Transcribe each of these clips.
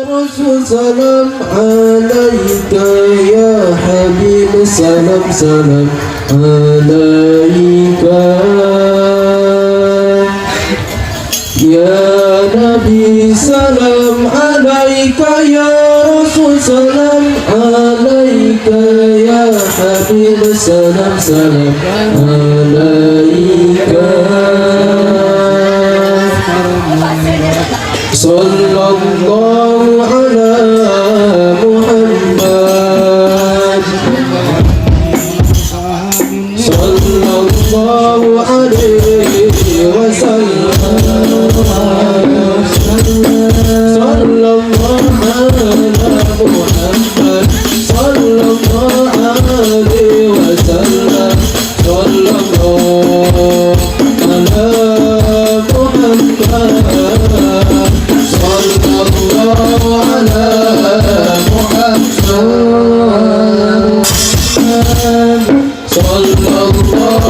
رسول سلام عليك يا حبيب سلام سلام عليك يا نبي سلام عليك يا رسول سلام عليك يا حبيب سلام سلام عليك صلى الله على محمد صلى الله عليه وسلم صلى الله على محمد صلى الله عليه وسلم صلى الله على محمد صلى الله على محمد صلى الله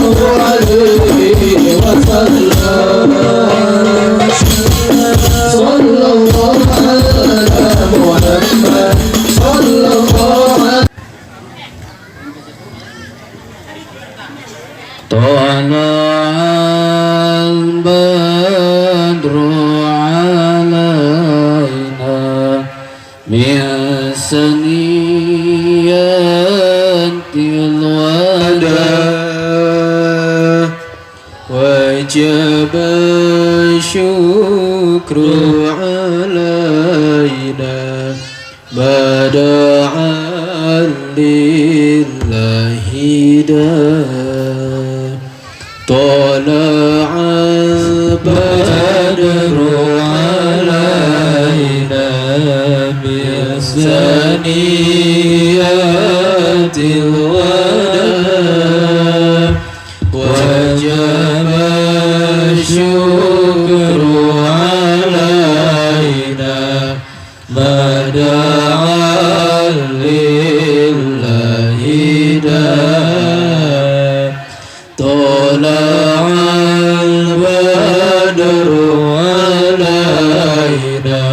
عليه وسلم صلى الله على محمد صلى الله عليه طلع البدر علينا من ثنيات الوداع وجب الشكر علينا بدعا لله داع طلع البدر علينا بثنيات الوداع وجب الشكر علينا ما دعا لله داع طلع البدر علينا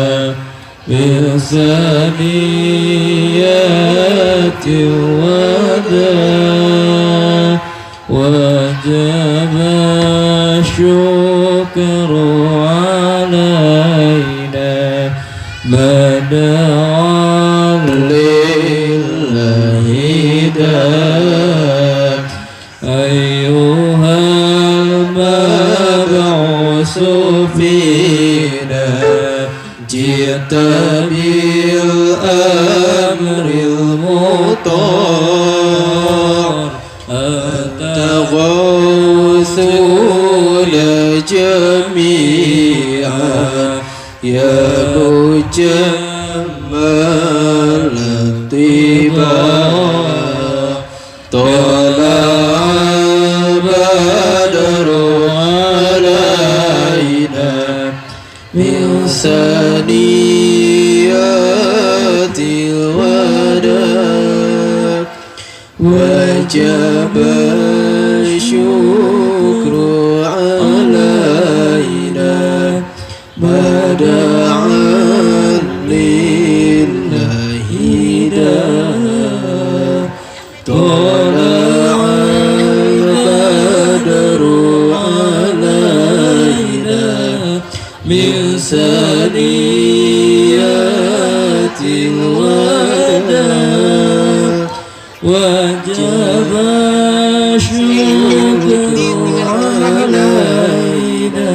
بثنيات الوداع وجب الشكر علينا ما دعا لله داع أيها المبعوث فينا جئت بالأمر المطاع أنت غوث لجميعا يا مجمل الطباع طلع البدر علينا من ثنيات الوداع وجب الشكر علينا ما دعا لله داع طلع البدر علينا من ثنيات الوداع وجب الشكر علينا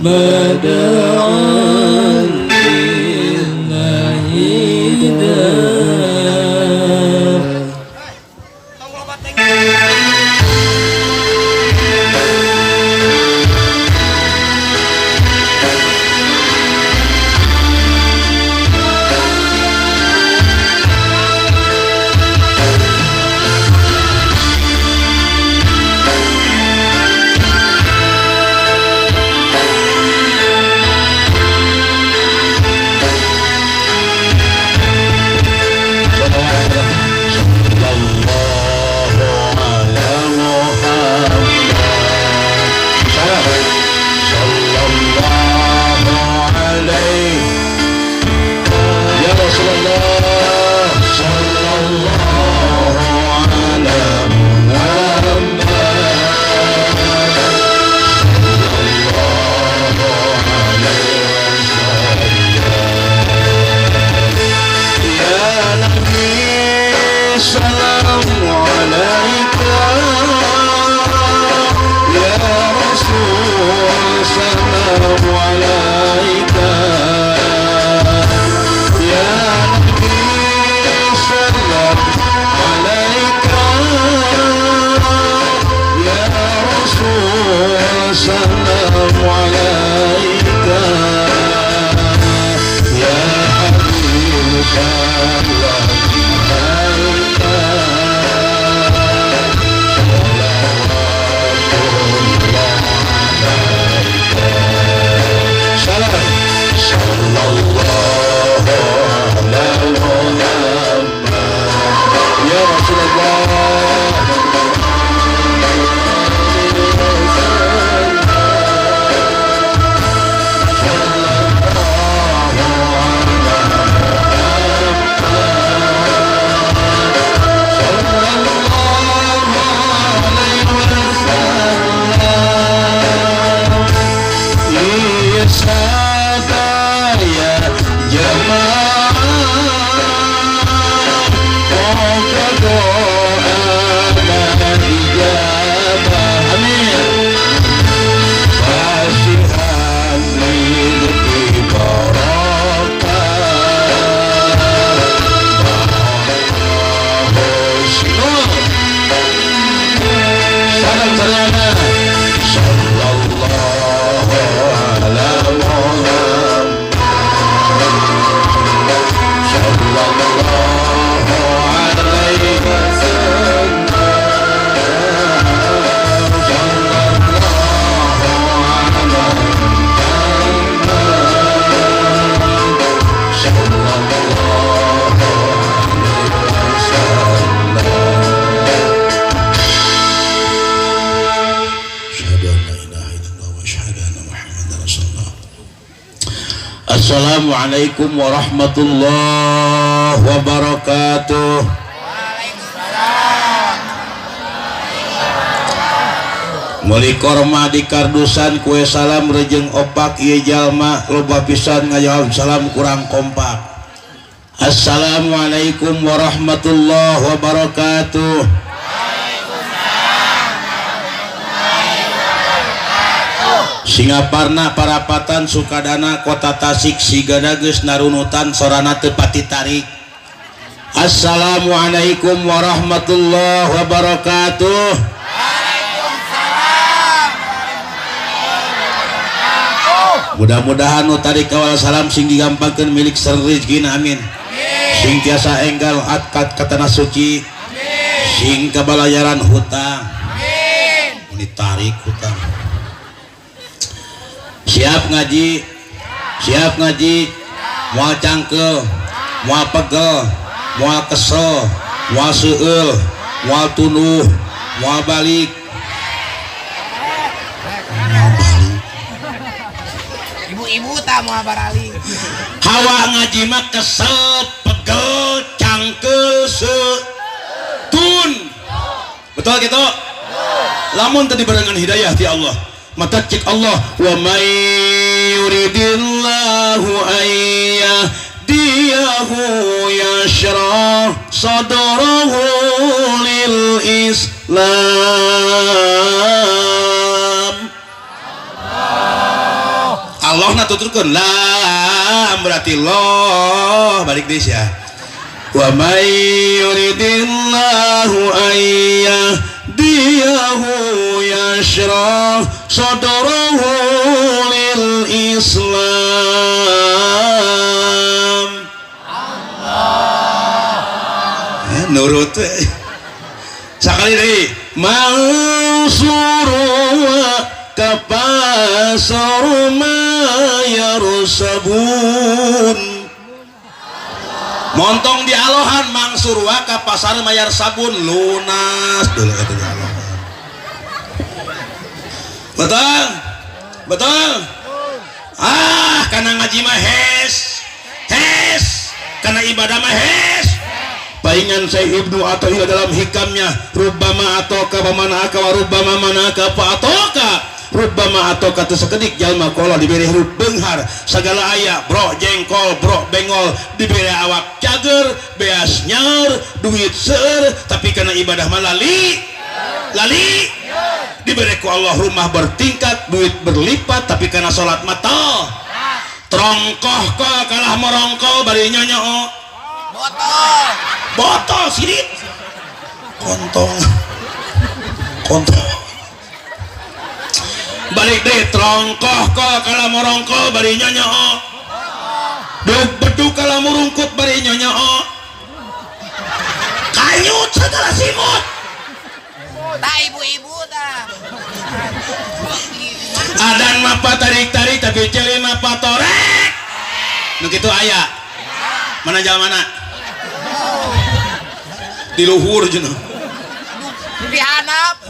ما دعا لله داع Assalamualaikum warahmatullahi wabarakatuh. Meuli korma di kardusan kue salam rejeng opak ieu jalma loba pisan ngajawab salam kurang kompak. Assalamualaikum warahmatullahi wabarakatuh. Singaparna parapatan Sukadana kota Tasik sigana geus narunutan sorana teu pati tarik. Assalamualaikum warahmatullahi wabarakatuh. Mudah-mudahan nu tadi kawal salam sing digampangkeun milik rezekina amin. Sing tiasa enggal atkat katana suci. Sing kabalayaran hutang. Amin. Ditarik hutang. Siap ngaji, siap ngaji, moal cangkel, moal pegel, moal kesel, moal seueul, moal tunduh, moal balik. Ibu-ibu tak mau barali. Hawa ngaji mah kesel, pegel, cangkel, setun. Betul gitu? Lamun tadi barengan hidayah ti Allah. Maka cik Allah wa may yuridillahu ayyahdiyahu yashrah sadrahu lil Islam. Allah na tuturkeun lam berarti loh balik deui ya. Wa may yuridillahu ayyahdiyahu yashrah sadrahu lil Islam. Allah nurut sakali deui mansuru wa kapasar ma yarsabun. Montong di alohan mangsur wa kapasar mayar sabun lunas dulu kata di alohan. Betul? Betul? Ah, karena ngaji mah hes, karena ibadah mah hes. Paingan saya Ibnu Athaillah dalam hikamnya, rubbama atoka pamanaka wa rubbama manaka pa atoka, rubbama atoka teu sakedik jalma kala diberi huruf beunghar, sagala aya bro jengkol, bro bengol diberi awak cager, beas nyaur, duit seueur, tapi karena ibadah mah lali. Diberi ku Allah rumah bertingkat, duit berlipat, tapi karena sholat mata terongkoh kok kalah merongkoh bari nyonyo botol sirit kontong balik deh terongkoh kok kalah merongkoh bari nyonyo beduk kalah merungkut bari nyonyo kanyut segala simut. Tak ibu-ibu tak. Adan mapa tarik-tarik tapi celi mapa torek. Nu kitu aya. Mana jalan mana? Di luhur cenah. Di handap.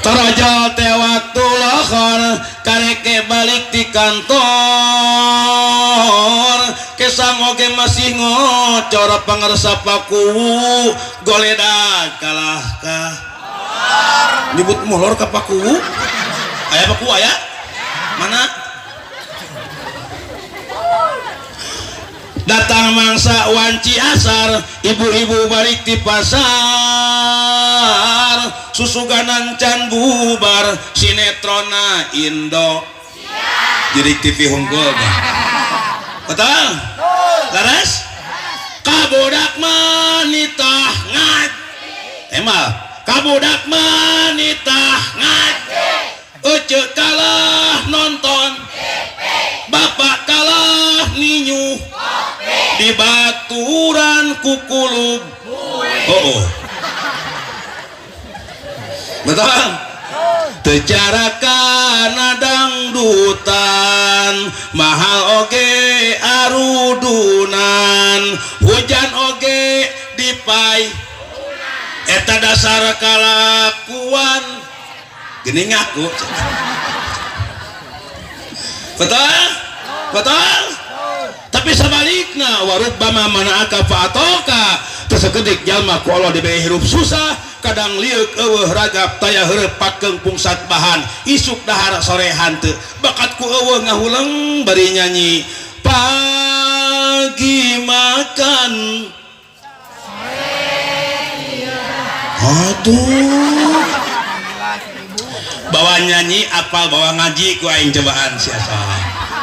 Tarajal teh waktu lahar kareke balik di kantor kesang oge masih ngocor pangeresap laku goledag kalah kah nyebut molor ka paku aya paku aya mana datang mangsa wanci asar ibu-ibu balik di pasar susuganan can bubar sinetrona Indo jadi TV Hunggul betul? Laras? Kabudak manitah ngat emal kabudak manitah ngat Ece kalah nonton bapak kalah ninyu di baturan kukulub betul? Tecarakan dangdutan mahal oge arudunan hujan oge dipai eta dasar kalakuan gini ngaku betul? Betul? Tapi sebaliknya warubbama mana'aka fa'atoka tersekedik jalma ku Allah diberi hirup susah kadang liuk eueuh ragap taya heureuk pakeung pungsat bahan isuk dahar sore hanteu bakat ku eueuh ngahuleng bari nyanyi pagi makan aduh bawa nyanyi apal bawa ngaji ku aing cobaan siasa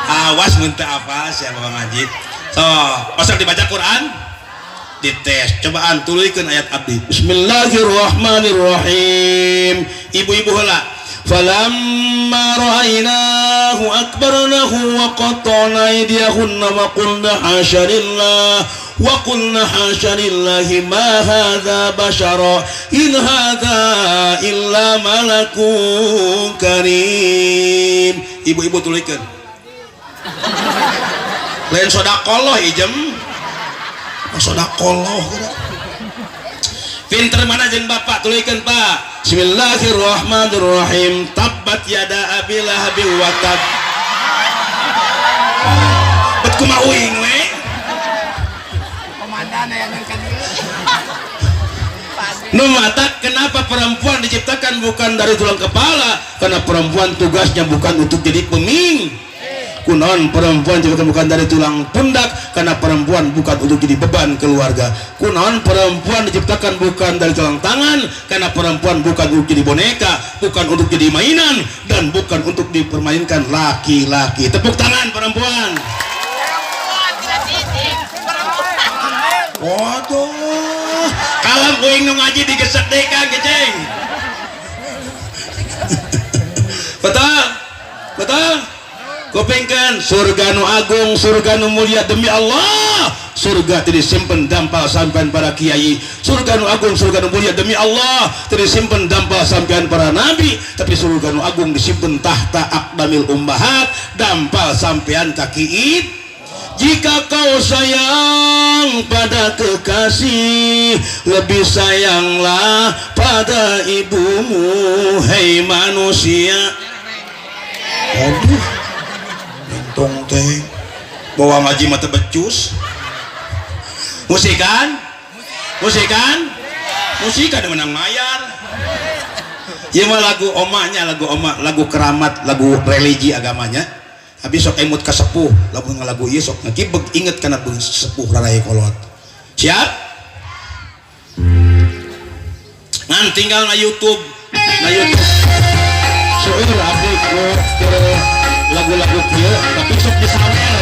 awas muntah apa siapa bawa ngaji so pasal dibaca Quran dites cobaan tuluykeun ayat abdi Bismillahirrahmanirrahim ibu-ibu heula falamma ra'aynahu akbarnahu wa qatta'na aydiyahunna wa qulna hasyarillah wa qulna hasyarillahi ma hadza basyara in hadza illa malakun karim ibu-ibu tuluykeun lain sodaqallah ijem sodaqallah pinter mana jeung bapak tuluykeun Pak Bismillahirrahmanirrahim tabbat yada abi lahabi wa tab bet kumaha uing we komandan yang ngangkat nu matak kenapa perempuan diciptakan bukan dari tulang kepala karena perempuan tugasnya bukan untuk jadi peming kunaon perempuan juga bukan dari tulang pundak karena perempuan bukan untuk jadi beban keluarga kunaon perempuan diciptakan bukan dari tulang tangan karena perempuan bukan untuk jadi boneka bukan untuk jadi mainan dan bukan untuk dipermainkan laki-laki tepuk tangan perempuan waduh kalam uing nu ngaji digesek deh Kang Geceng betul? Betul? Kupingkan surga nu agung surga nu mulia demi Allah surga tidak disimpan dampal sampean para kiai surga nu agung surga nu mulia demi Allah tidak disimpan dampal sampean para nabi tapi surga nu agung disimpan tahta aqdamil ummahat dampal sampean kaki jika kau sayang pada kekasih lebih sayanglah pada ibumu hei manusia aduh tong teh bawa ngaji mata becus musikan menang mayar ya mah lagu omanya lagu keramat lagu religi agamanya habis sok emut ka sepuh lagu ieu sok ngakibeg inget kana sepuh raraya kolot siap ngan tinggal na YouTube seueur abdi ke lagu-lagu kieu tapi sok disawer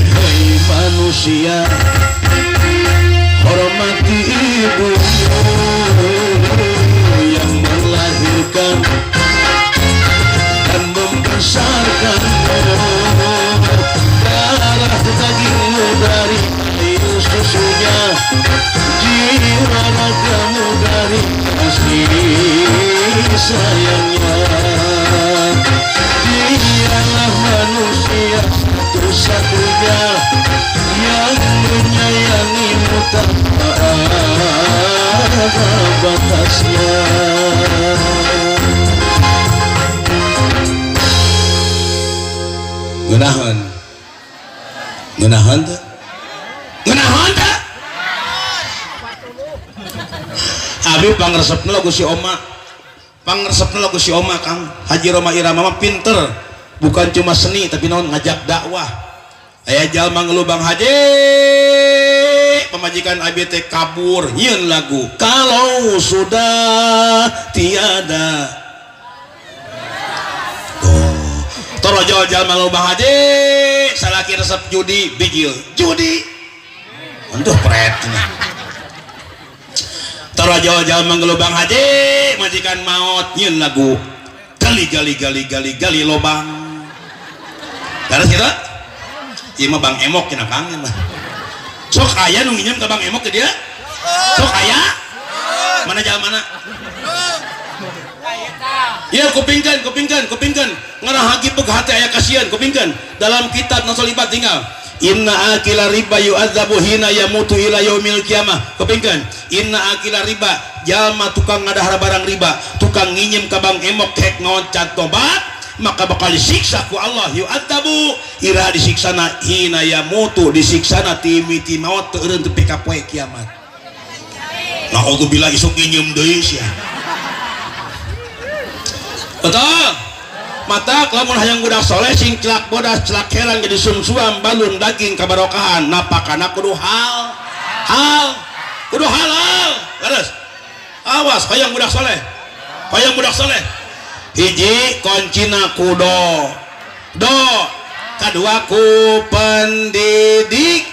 hei manusia hormati ibumu yang melahirkan dan membesarkanmu dagingmu dari air susunya jiwa ragamu dari kasih sayangnya dialah manusia satu-satunya yang menyayangimu tanpa ada batasnya Ngenahan tak? abi pangresepna lagu si Oma, pangresepna lagu si Oma Kang Haji Roma Irama mah pinter, bukan cuma seni tapi naon ngajak dakwah. Aya jalma ngelubang haji pemajikan abi teh kabur nyeun lagu kalau sudah tiada torojo jalma ngelubang haji salaki resep judi bijil judi untuk pretnya torojo jalma ngelubang haji majikan maut nyeun lagu gali lobang garas kita ieu mah Bang Emok cenah Kang mah sok aya nu nginjem ka Bang Emok ke dia sok aya mana jalmana ya kupingkan ngarahagi peghati aya kasihan kupingkan dalam kitab Nasolibat tinggal inna akila riba yu'adzabu hina yamutu ila yaumil qiyamah kupingkan inna akila riba jalma tukang ngadahar barang riba tukang nginjem ka Bang Emok hek ngoncat tobat maka bakal disiksa ku Allah yu'adzabu ira disiksana hina yamutu disiksana timiti maut teu eureun teu pika poe kiamat naudzubillah isuk nginjem deui sia betul mata lamun hayang budak soleh sing celak bodas celak heran jadi sumsuam balun daging kabarokahan napakana kudu halal terus awas hayang budak soleh hiji koncina kudo kadua ku pendidik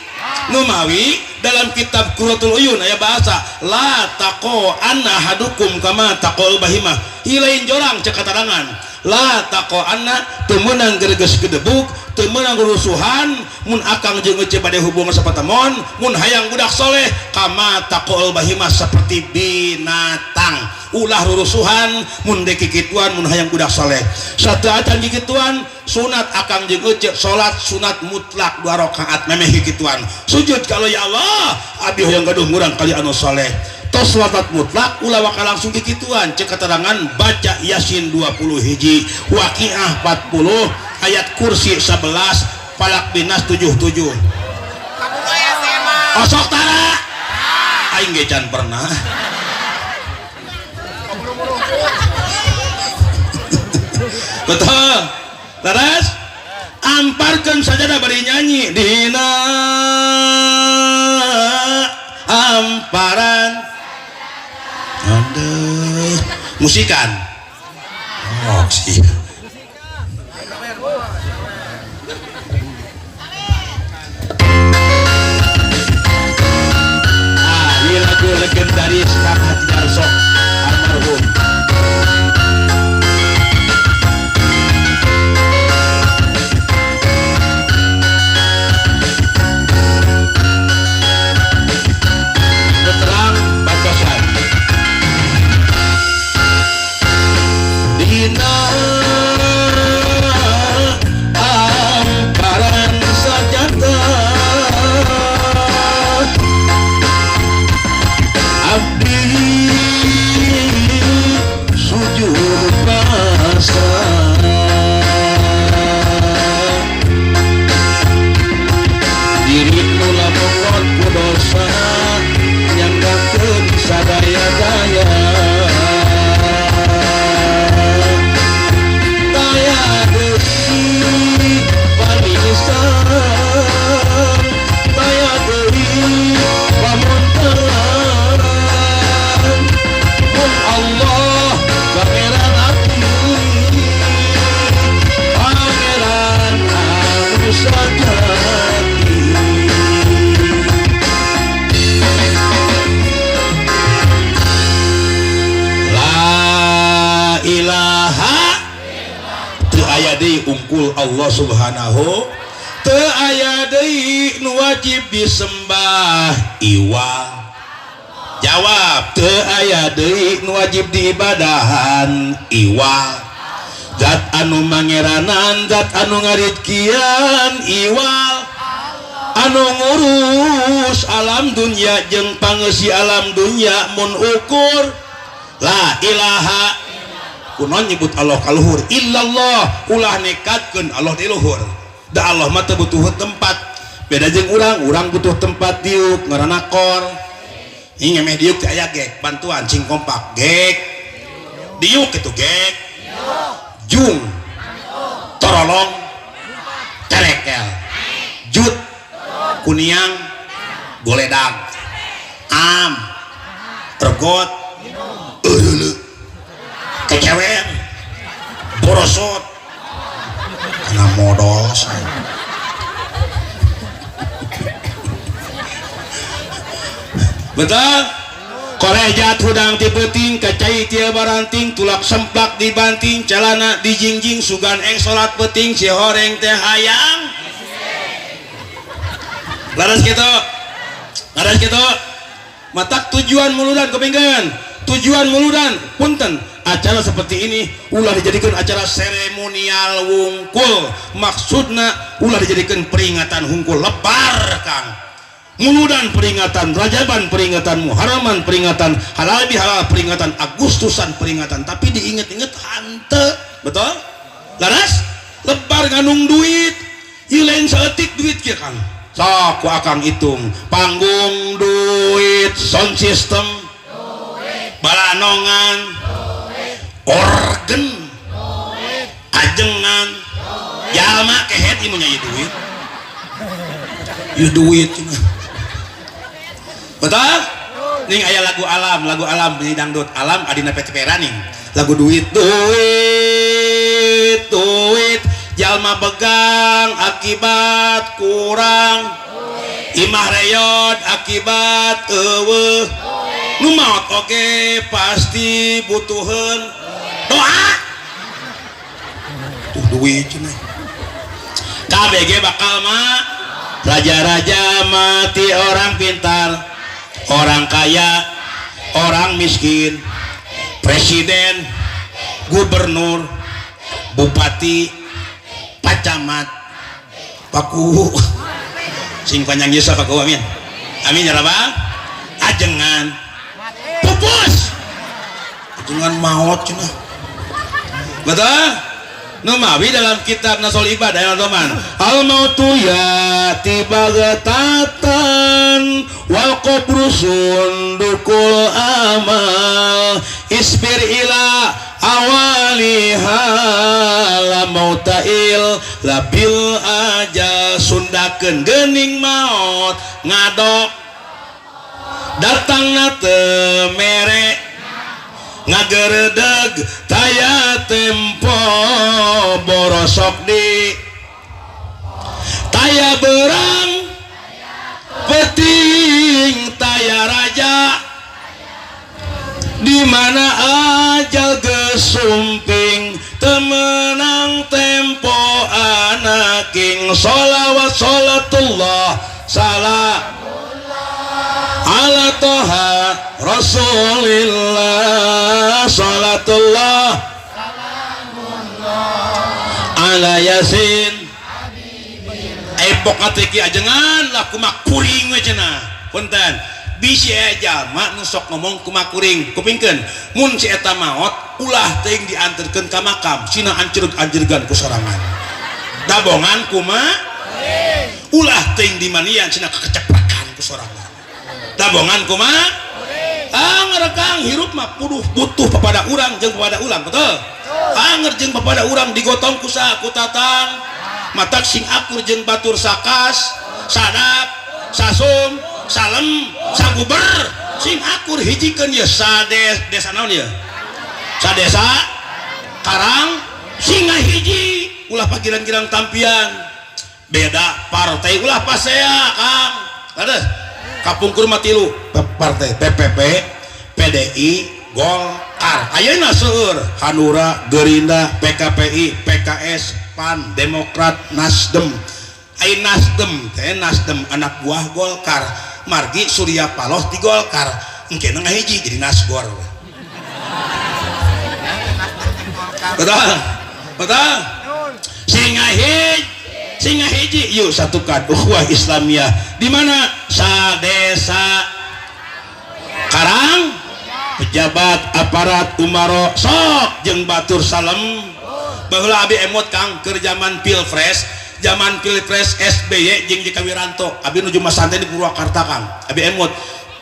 numawi dalam kitab Qurratul Uyun aya bahasa la taqo anna hadukum kama taqol bahimah hilain jorang cek katarangan la taqo anna teu meunang gereges gedebuk teu meunang rusuhan mun akang jeung ece bade hubungan sapatamon mun hayang budak soleh kama taqol bahimah seperti binatang ulah rurusuhan mun deki kituan mun hayang budak soleh sateuacan kituan sunat akang jeung ece salat sunat mutlak 2 rakaat memeh kituan sujud kalau ya Allah abi hoyong gaduh murang kali anu soleh tos salat mutlak ulah waka langsung kituan cek keterangan baca Yasin 20 hiji Waqiah 40 ayat kursi 11 Falak Binas 77 osok tara aing ge can pernah betul terus amparkan saja dah bari nyanyi dina amparan aduh musikan oh sih ini lagu legendaris Kang Haji Darso almarhum ungkul Allah subhanahu teu aya deui nu wajib disembah iwa jawab teu aya deui nu wajib diibadahan iwa zat anu mangeranan zat anu ngarizkian iwal anu ngurus alam dunya jeung pangeusi alam dunya mun ukur la ilaha kunon nyebut Allah kaluhur illallah ulah nekatkeun Allah di luhur da Allah mah teu butuh tempat beda jeung urang butuh tempat diuk ngaranna kor ini ngemeh diuk teh aya gek bantuan cing kompak gek diuk itu gek jung torolong terekel jut kuniang goledag am regot kecewer borosot karena modal betul korejat hudang ti peuting kacai tia baranting tulak semplak dibanting calana dijingjing sugan eng salat peuting si horeng teh hayang laras kitu matak tujuan muludan kepinggan tujuan muludan punten acara seperti ini ulah dijadikan acara seremonial wungkul maksudna ulah dijadikan peringatan hungkul lebar kang muludan peringatan rajaban peringatan muharaman peringatan halal bihalal peringatan agustusan peringatan tapi diinget-inget hante betul laras lebar nganung duit ilain saeutik duit kieu kang sok ku akang hitung panggung duit sound system balanongan organ ajengan jalma kehet imunya ieu duit betul ning aya lagu alam ini dangdut alam adina petepera ning lagu duit jalma begang akibat kurang imah reyot akibat eueuh nu maot oge pasti butuheun doa tuh duit cenah KBG bakal mah raja-raja mati orang pintar orang kaya orang miskin presiden gubernur bupati pacamat paku sing panjang Yesus paku amin amin ya rabbal ajengan pupus ajengan maut cenah betul nu mawi dalam kitab Nasul Ibadah ya teman al mautu yati bagatatan wal qabru sundukul amal isbir ila awaliha la mautail labil aja sundakeun geuning maut ngadok datangna teu mere ngageredeg taya tempo borosok di taya berang peting taya raja di mana ajal gesumping temenang tempo anaking sholawat sholatullah salam ala toha rasulillah sholatullah ala yasin epok ateki ajengan lah kumak kuring we cenah punten bisi aja mak nusok ngomong kumak kuring kupingkeun mun si eta maot ulah teuing dianterkeun ka makam cina anjeurg-anjeurgan ku sorangan dabongan kumak ulah teuing dimanian cina keceprakan ku sorangan dabongan kumak ngerekang hirup mah butuh kepada urang jeung kepada ulang betul anger jeung kepada urang digotong ku tatang matak sing akur jeung batur sakas sadap sasum salem saguber sing akur hijikeun ye desa naon ye sadesa karang singa hiji ulah pagiran-girang tampian beda partai ulah pasea kang ada kapungkur matilu partai PPP PDI Golkar ayeuna seueur Hanura Gerindra PKPI PKS PAN Demokrat Nasdem ai Nasdem teh Nasdem anak buah Golkar margi Surya Paloh di Golkar engke ngahiji jadi Nasgor betul singa hiji yuk satukan ukhuwah Islamiyah di mana sadesa karang pejabat aparat umaro sok jeung batur salem baheula abi emot kang keur zaman pilpres SBY jeung Jika Wiranto abi nuju masante di Purwakarta kang abi emot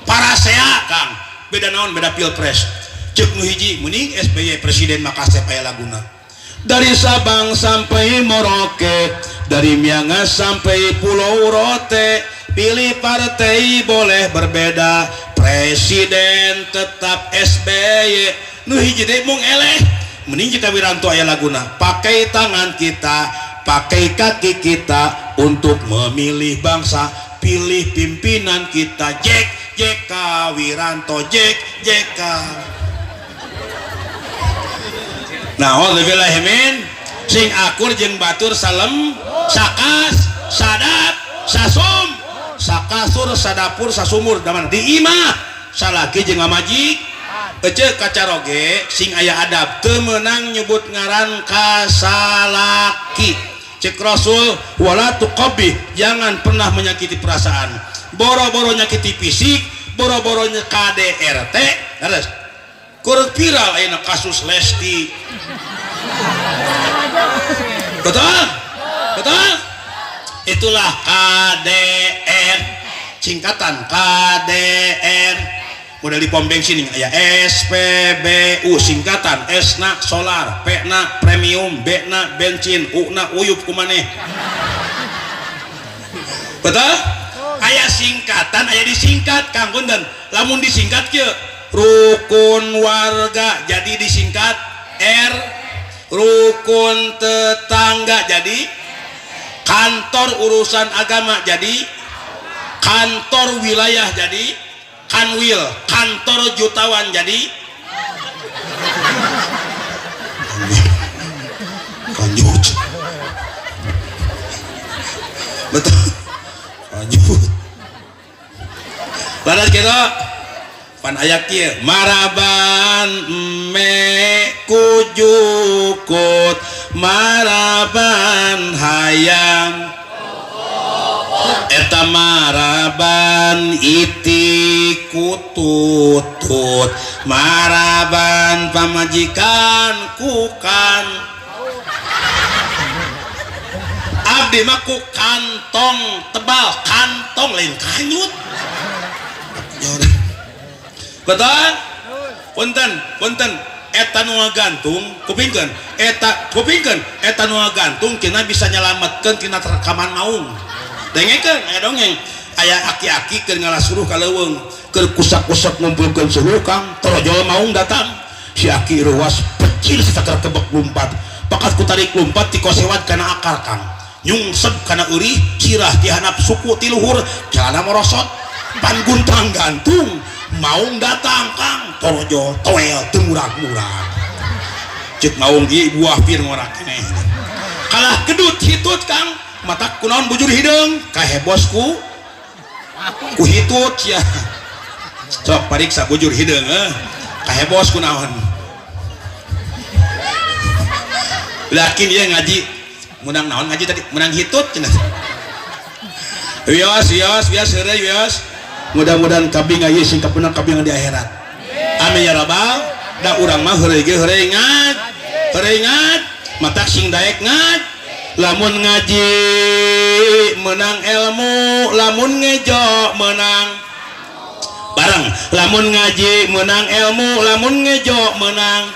parasea Kang beda naon beda pilpres cek nu hiji mending SBY presiden Makassar paya laguna dari Sabang sampai Merauke dari Miangas sampai Pulau Rote pilih partai boleh berbeda presiden tetap SBY nu hiji deui mung eleh mending kita Wiranto aya laguna pakai tangan kita pakai kaki kita untuk memilih bangsa pilih pimpinan kita JK Wiranto JK nah min sing akur jeung batur salem sakas sadap sasum sakasur sadapur sasumur daman di imah salaki jeung ngamaji ece kacaroge sing aya adab teu meunang nyebut ngaran kasalaki cek Rasul wala tuqabbih jangan pernah menyakiti perasaan boro-boro nyakiti fisik boro-boro KDRT terus kur viral ayeuna kasus Lesti betul itulah KDR singkatan KDR model di pom bensin aya SPBU singkatan S na solar P na premium B na bensin U na uyup kumaneh betul aya singkatan aya disingkat Kang Punten lamun disingkat kieu rukun warga jadi disingkat R rukun tetangga jadi kantor urusan agama jadi kantor wilayah jadi kanwil kantor jutawan jadi kanjut betul kanjut laras kita pan ayak kieu maraban me kujukut maraban hayang eta maraban iti kututut maraban pamajikan kukan abdi mah ku kantong tebal kantong lain kanyut betul punten eta nu gantung kupingkeun eta nu gantung kina bisa nyalametkeun tina rekaman maung dengekeun aya dongeng aya aki-aki keur ngalasuruh ka leuweung keur kusak-kusak ngumpulkeun suruh Kang torojol maung datang si aki ruas pecil satakar kebek lumpat pakat ku tarik lumpat ti kosewat kana akar Kang nyungsep kana eurih sirah dihanap suku ti luhur jalana morosot pan guntang gantung maung datang Kang torojo toel teu murag-murag cek maung ieu buah pir ngorak keneh kalah kedut hitut Kang matak kunaon bujur hideung kahebosku ku hitut sia sok pariksa bujur hideung kahebos kunaon lakin ieu ngaji menang naon ngaji tadi menang hitut cenah wios heureuy wios mudah-mudahan kabing aya sing kapunang kabing di akhirat amin ya rabbal da urang mah heureuy ge heureuy ngat matak sing daek ngat lamun ngaji menang ilmu lamun ngejo menang bareng lamun ngaji menang ilmu lamun ngejo menang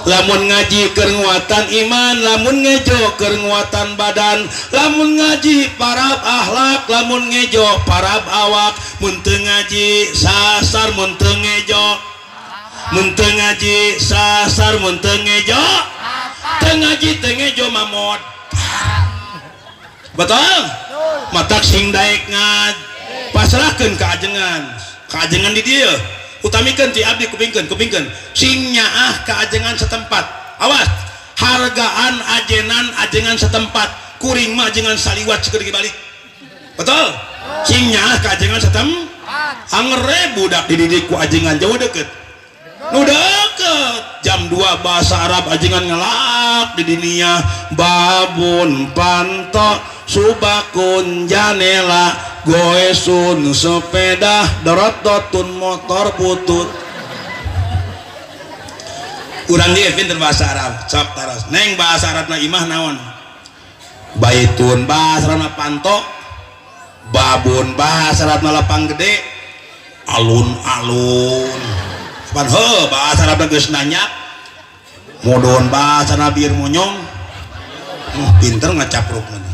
lamun ngaji keur nguatan iman lamun ngejo keur nguatan badan lamun ngaji parab akhlak lamun ngejo parab awak mun teu ngaji sasar mun teu ngejo mun teu ngaji sasar mun teu ngejo teu ngaji teu ngejo mamot betul matak sing daek ngad pasrahkeun ka ajengan di dieu utamikeun ti abdi kupingkeun sing nyaah ka ajengan setempat awas hargaan ajengan setempat kuring mah ajengan saliwat keur dibalik betul sing nyaah ka ajengan setempat angere budak dididik ku ajengan jauh deket nu deket jam 2 bahasa Arab ajengan ngelak di dunia babun panto subakun janela goesun sepeda dorototun motor putut urang dia pinter bahasa Arab sok taros neng bahasa Arab na imah naon baitun bahasa Arab na panto babun bahasa Arab na lapang gede alun-alun pan bahasa Arab geus nanya modon bahasa Nabi monyong pinter ngacapruk mana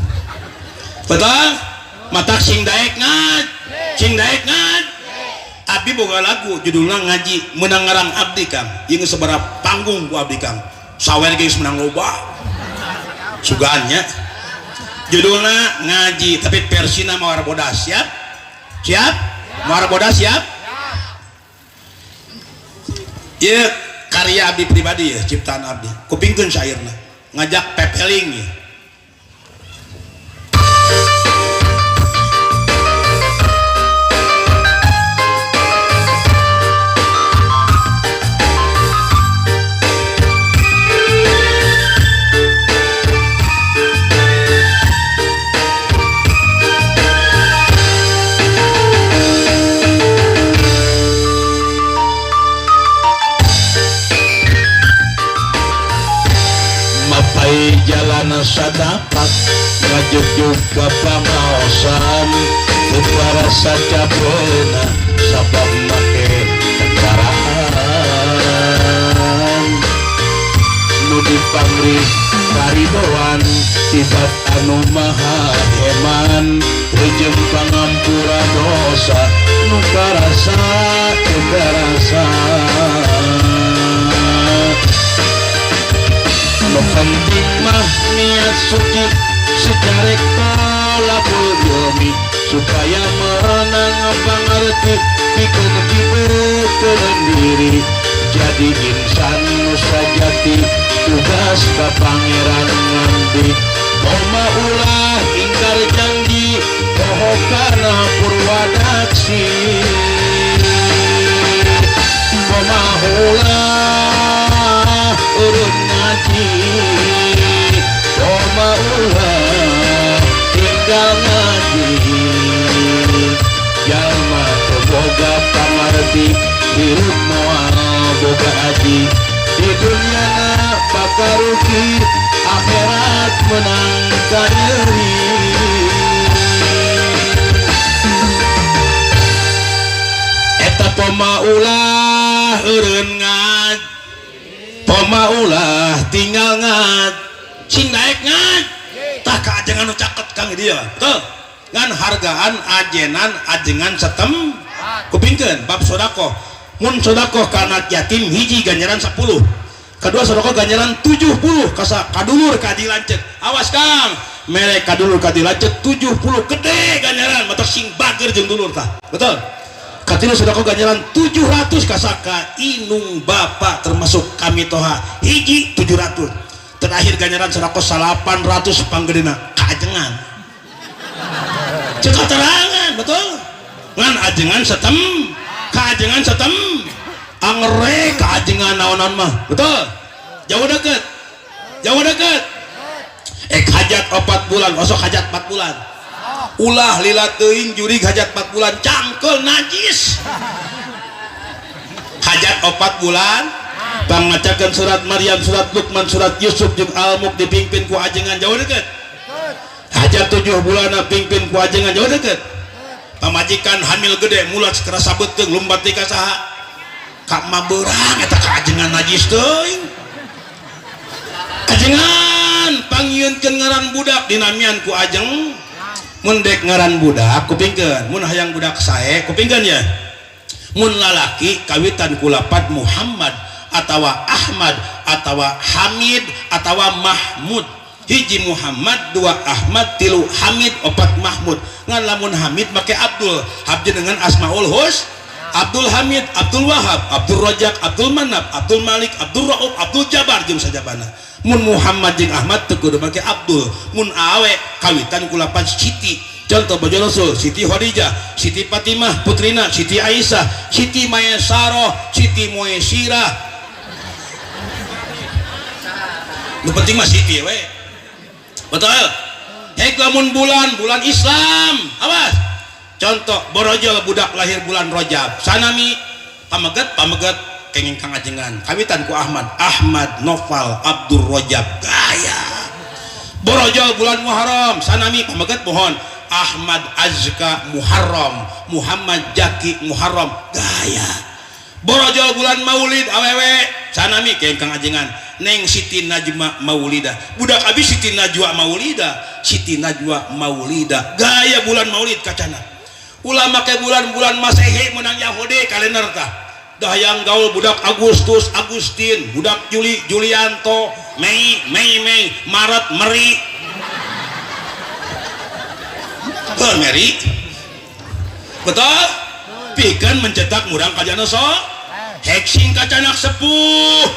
betul matak sing daek ngad abdi boga lagu judulna ngaji menang ngarang abdi kang ieu sabaraha panggung ku abdi kang sawer geus menang loba sugaannya judulna ngaji tapi versina mawar bodas siap mawar bodas siap ieu karya abdi pribadi ya ciptaan abdi kupingkeun syairna ngajak pepeling ya jalan sadapat ngajuk ke pamaosan uparasa cabrena sabab make kendaraan nu dipamrih karidoan tibat anu maha heman jeung pangampura dosa nu karasa nu penting mah niat suci sejarek tolakul yomi supaya menang pangarti pikeun dibeutkeun diri jadi insan nu sajati tugas ka pangeran ngandi koma ulah ingkar janji poho kana purwadaksi koma ulah urut ngaji koma ulah tinggal ngaji jalma boga pamarti hirup moal boga aji di dunia bakal rugi akhirat menang kanyeri eta pemaulah eureun ngad pemaulah tinggal ngad sing daek ngad tah kaajengan nu caket kang dieu betul ngan hargaan ajenan ajengan setem kupingkeun bab sedekah mun sedekah ka anak yatim hiji ganjaran 10 kedua sedekah ganjaran 70 kadulur ka dilanceuk awas kang mere kadulur ka dilanceuk 70 gede ganjaran mata sing bager jeung dulur tah betul katilu sedekah ganjaran 700 kasaka inung bapak termasuk kami toha hiji 700 terakhir ganjaran sedekah 800 panggedena kaajengan cekak terangan betul ngan ajengan setem kaajengan setem angre kaajengan naonan mah betul jauh deket hajat 4 bulan osok hajat 4 bulan ulah lila teuing jurig hajat 4 bulan cangkel najis hajat 4 bulan pangacakeun surat Maryam surat Luqman surat Yusuf jeung Al-Mulk dipimpin ku ajengan jauh deket hajat 7 bulan pimpin ku ajengan jauh deket pamajikan hamil gede mulat kerasa beteung lumbat ti ka saha ka mabeurang eta ka ajengan najis teuing ajengan pangyieunkeun ngaran budak dinamian ku ajeng mun dek ngaran budak kupingkeun mun hayang budak sae kupingkeun ya mun lalaki kawitan ku lapat Muhammad atawa Ahmad atawa Hamid atawa Mahmud hiji Muhammad dua Ahmad tilu Hamid opat Mahmud ngan lamun Hamid make Abdul habdi dengan Asmaul Abdul Hamid Abdul Wahab Abdul Rajak Abdul Manab Abdul Malik Abdul Rauf Abdul Jabar jeung sajabana mun Muhammad jeung Ahmad teu kudu make Abdul mun awe kawitan kulapan Siti contoh baju Rasul Siti Khadijah Siti Fatimah putrina Siti Aisyah Siti Maesarah Siti Moesirah nu penting mah Siti we betul hek lamun bulan Islam awas contoh borojol budak lahir bulan Rajab sanami pameget kenging kang ajengan kawitan ku Ahmad Noval Abdur Rajab gaya borojol bulan Muharram sanami pameget pohon Ahmad Azka Muharram, Muhammad Jaki Muharram gaya borojol bulan maulid awewe sanami kayak Kang Ajengan Neng Siti Najma Maulidah budak abis Siti Najwa Maulidah Siti Najwa Maulidah gaya bulan maulid kacana ulama ke bulan-bulan Masehi menang Yahudi kalender tah dayang gaul budak Agustus Agustin budak Juli Julianto Mei Maret Meri Meri betul pikan mencetak murang kajana so heksing kacanak sepuh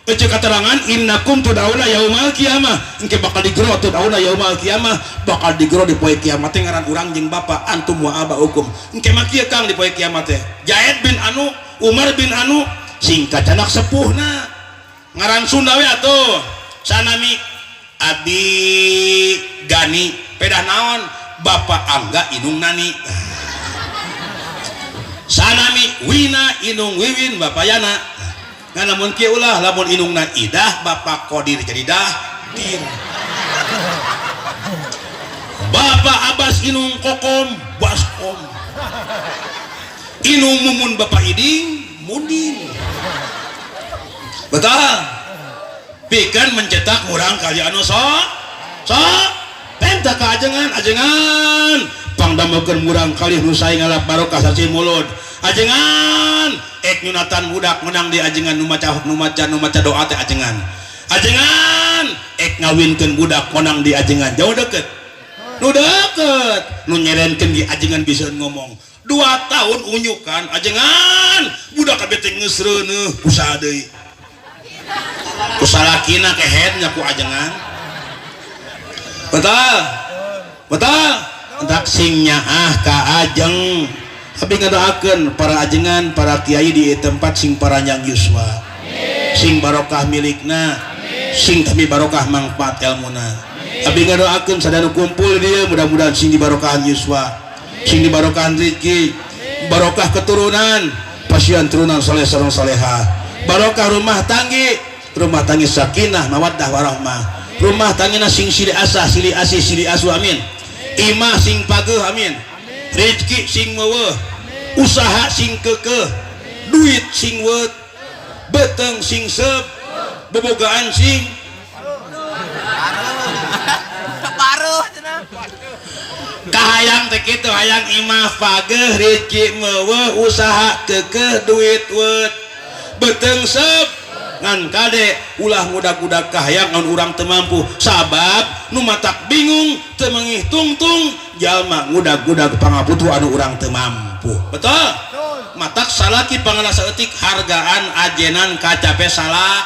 ece keterangan innakum tudauna yaumal kiamah engke bakal digero tudauna yaumal kiamah bakal digero di poe kiamat teh ngaran urang jeung bapa antum wa abaukum engke mah kieu Kang di poe kiamat teh Zaid bin Anu Umar bin Anu sing kacanak sepuhna ngaran Sunda we atuh sanami Abi Gani pedah naon Bapak Angga Inung Nani sanami Wina Inung Wiwin Bapak Yana ngana mun kieu ulah lamun inungna Idah Bapak Kodir jadi Dahdir Bapak Abbas Inung Kokom Baskom Inung Mumun Bapak Iding Mundin betul pikan mencetak murang kali anu so penta ka ajengan pangdamekeun murang kali nu sae ngalap barokah sacing mulut ajengan ek nyunatan budak menang di ajengan nu maca doa teh ajengan ek ngawinkeun budak menang di ajengan jauh deket nu nyerenkeun di ajengan bisa ngomong 2 tahun unyukan ajengan budak kabeh teh geus reuneuh usaha deui kusalakina kehead nya ku ajengan betul entak singnya ka ajeng tapi ngadoakeun para ajengan para kiai di tempat sing paranyang yuswa sing barokah milikna sing tapi barokah manfaat ilmuna tapi ngadoakeun sadaya kumpul dia mudah-mudahan sing di barokahan yuswa sing di barokahan rezeki barokah keturunan pasien turunan saleh sareng salehah barokah rumah tanggi sakinah mawaddah warahmah rumah tanggina sing sili asu amin imah sing pageuh amin rezeki sing meuweuh usaha sing keukeuh duit sing weut beteng sing sep bobogaan sing paruh cenah kahayang teh kitu hayang imah pageuh rezeki meuweuh usaha keukeuh duit weut beteng sep ngan kade ulah budak-budak kahayang ngan urang teu mampu sabab nu matak bingung teu meungih tungtung jalma budak-budak pangaputuh anu urang teu mampu betul matak salaki pangalasa eutik hargaan ajenan kacape salah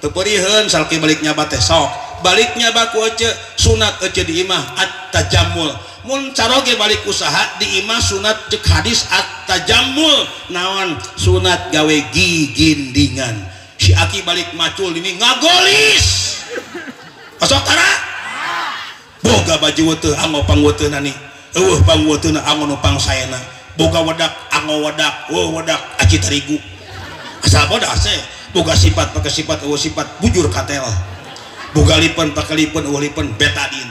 teu peuriheun salaki baliknya teh sok baliknya baku ece sunat ece di imah at-tajammul mun caroge balik usaha di imah sunat cek hadis at-tajammul naon sunat gawe gigindingan si aki balik macul ini ngagolis asok tara boga baju weteuh anggo pangweuteuna ni eueuh pangweuteuna anggo nu pangsayana boga wadak anggo wadak wadak aci tarigu asal bodas boga sifat pakai sifat eueuh sifat bujur katel boga lipen pakai lipen eueuh lipen betadin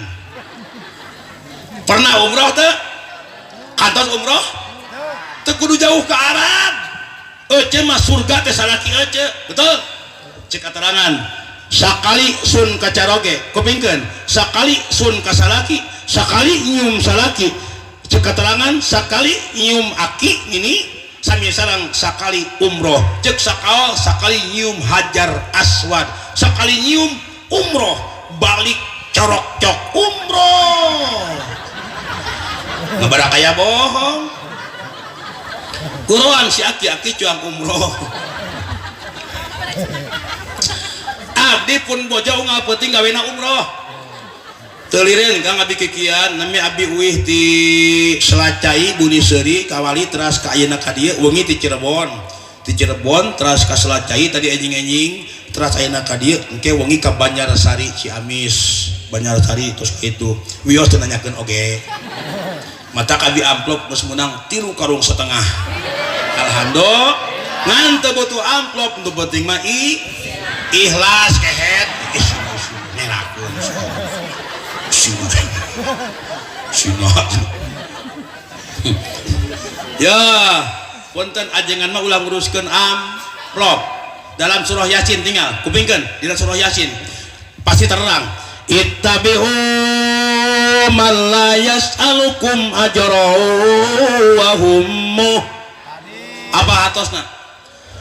pernah umroh teu kantos umroh teu kudu jauh ke Arab ece mah surga teh salaki ece betul cek keterangan sakali sun kacaroge kupingkeun sakali sun kasalaki sakali nyium salaki cek keterangan sakali nyium aki ini sami sareng sakali umroh cek sakali nyium hajar aswad sakali nyium umroh balik corok cok umroh ngebara kaya bohong kuruan si aki cuang umroh abdi pun boja unggal penting gawena umroh telirin kang abdi kikian nami abdi uih di Selacai Buni Seuri kawali teras ka ayeuna ka dieu wengi ti Cirebon teras ka Selacai tadi enjing teras ayeuna ka dieu engke wengi ka Banjarsari Ciamis Banjarsari terus kitu wios teu nanyakeun oge mata kabi amplop geus menang 3 karung setengah alhamdulillah ngan teu butuh amplop untuk penting mah ikhlas kehead nelakeun Sinat. Ya, punten ajengan mah ulang nguruskeun amplop. Dalam surah Yasin tinggal kupingkeun di dalam surah Yasin. Pasti terang. Ittabi'u man la yas'alukum ajra wa hum apa hatosna?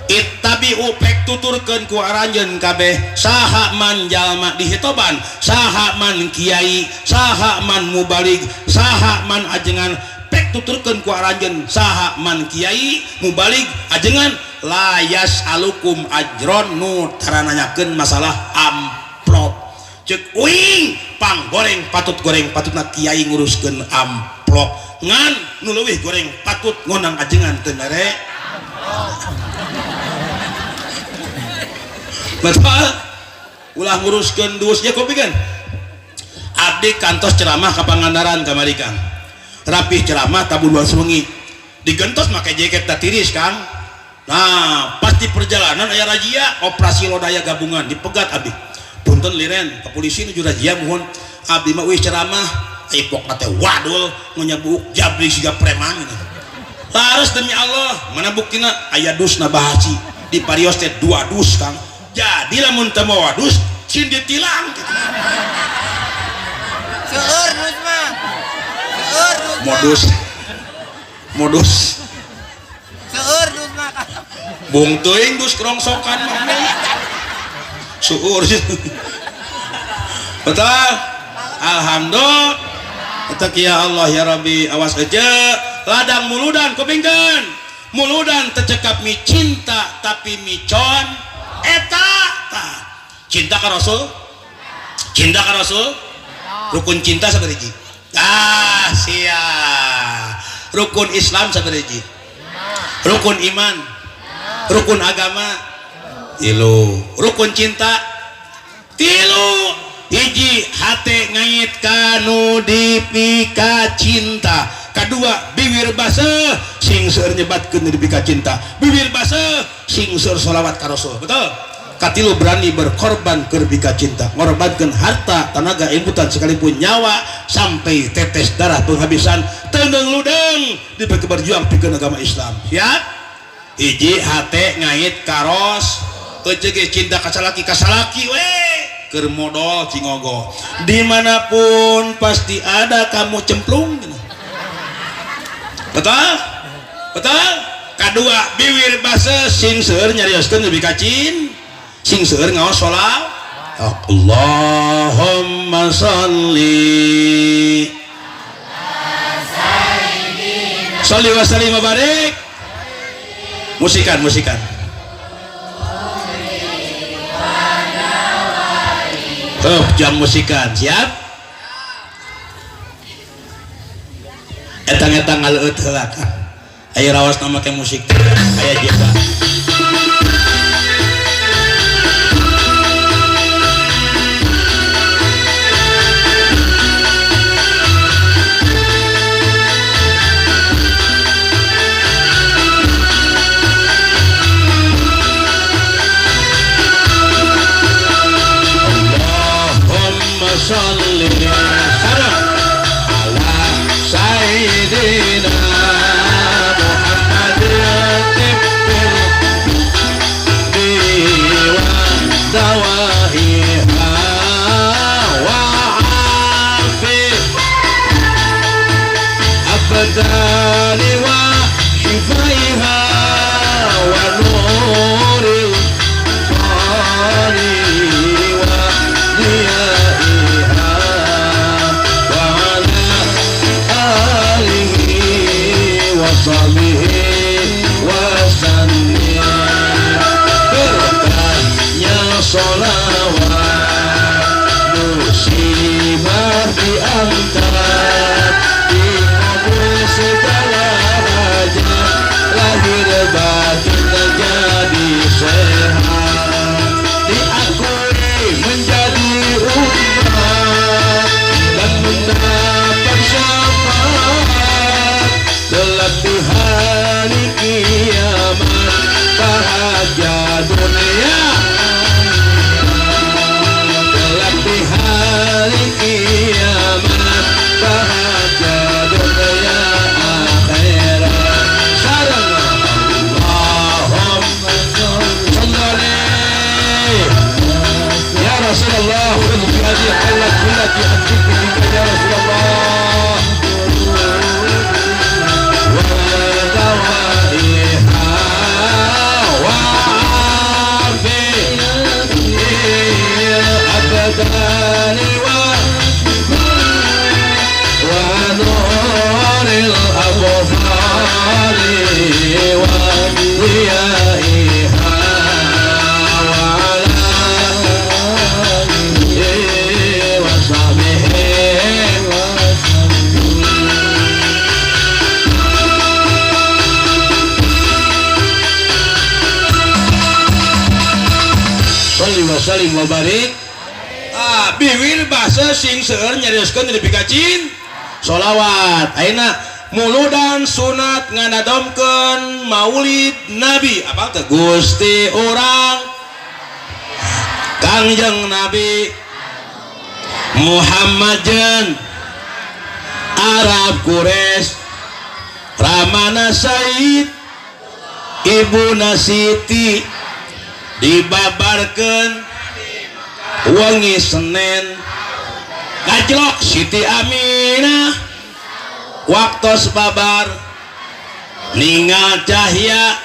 Ittabi'u pek tuturkeun ku aranjeun kabeh saha man jalma dihitoban, saha man kiai, saha man mubalig, saha man ajengan pek tuturkeun ku aranjeun saha man kiai mubalig ajengan layas alukum ajron nu tarananyakeun masalah amplop cek uing pang goreng patutna kiai nguruskeun amplop ngan nu leuwih goreng patut ngonang ajengan teu mere betul ulah nguruskeun dus ya kopi kan abdi kantos ceramah ka Pangandaran kamari Kang rapih ceramah tabun luar sewengi digentos make jaket tatiris Kang. Nah pasti perjalanan aya razia operasi lodaya gabungan dipegat abdi punten liren ka polisi nuju razia mohon abdi mah wis ceramah ipok teh wadul nganyabuk jabri siga preman ini laras demi Allah mana buktina aya dusna bahasi di parios teh 2 dus Kang jadi lamun teu mawa dus sin ditilang gitu. Seueur dus mah. Seueur dus mah. Modus Seueur dus mah. bung teuing dus kerongsokan suur betul alhamdulillah eta ya Allah ya Rabbi awas aja ladang muludan kupingkeun muludan tecekap mi cinta tapi micon eta cinta ka Rasul rukun cinta sabaraha sia rukun Islam sabaraha rukun iman rukun agama tilu rukun cinta tilu hiji hate ngait kanu dipika cinta kedua bibir baseuh sing seueur nyebatkeun dipika cinta bibir baseuh sing seueur sholawat ka Rasul betul katilu berani berkorban keur bika cinta ngorbankeun harta tenaga imbutan sekalipun nyawa sampai tetes darah penghabisan teundeung ludeng dibagi berjuang pikeun agama Islam siap hiji hate ngait karos ejege cinta kasalaki we keur modal cingogo dimanapun pasti ada kamu cemplung betul kedua bibir baseuh sing seueur nyarioskeun lebih kacin sing seueur ngaos sholawat Allahumma sholli wa sallim wa barik musikan jam musikan siap etang-etang ngaleut heula Kang aya rawasna make musik aya jeba salli ala sayyidina Muhammadin biwa dawahiha wa afi abdali wa shifaiha wa nuril qari wa diyaiha wassabihi wasallim berkahnya sholawat musibah diangkat dikabul segala hajat lahir batin jadi sehat diakui menjadi umat dan mendapat syafaat kelak di hari kiamat bahagia dunia kelak di hari kiamat bahagia halat bilati antiku bika ya Rasulullah wa dawaiha wa afi abadani wa nuril abfari wa riyaiha saling wabarik biwil bahasa sing seueur nyarioskeun di pikacin sholawat ayeuna muludan sunat nganadomkeun maulid nabi apa teh Gusti urang Kangjeng Nabi Muhammadjen Arab Quraisy Ramana Said Ibuna Siti dibabarkeun wengi Senin ngajlok Siti Aminah waktos babar ningal cahya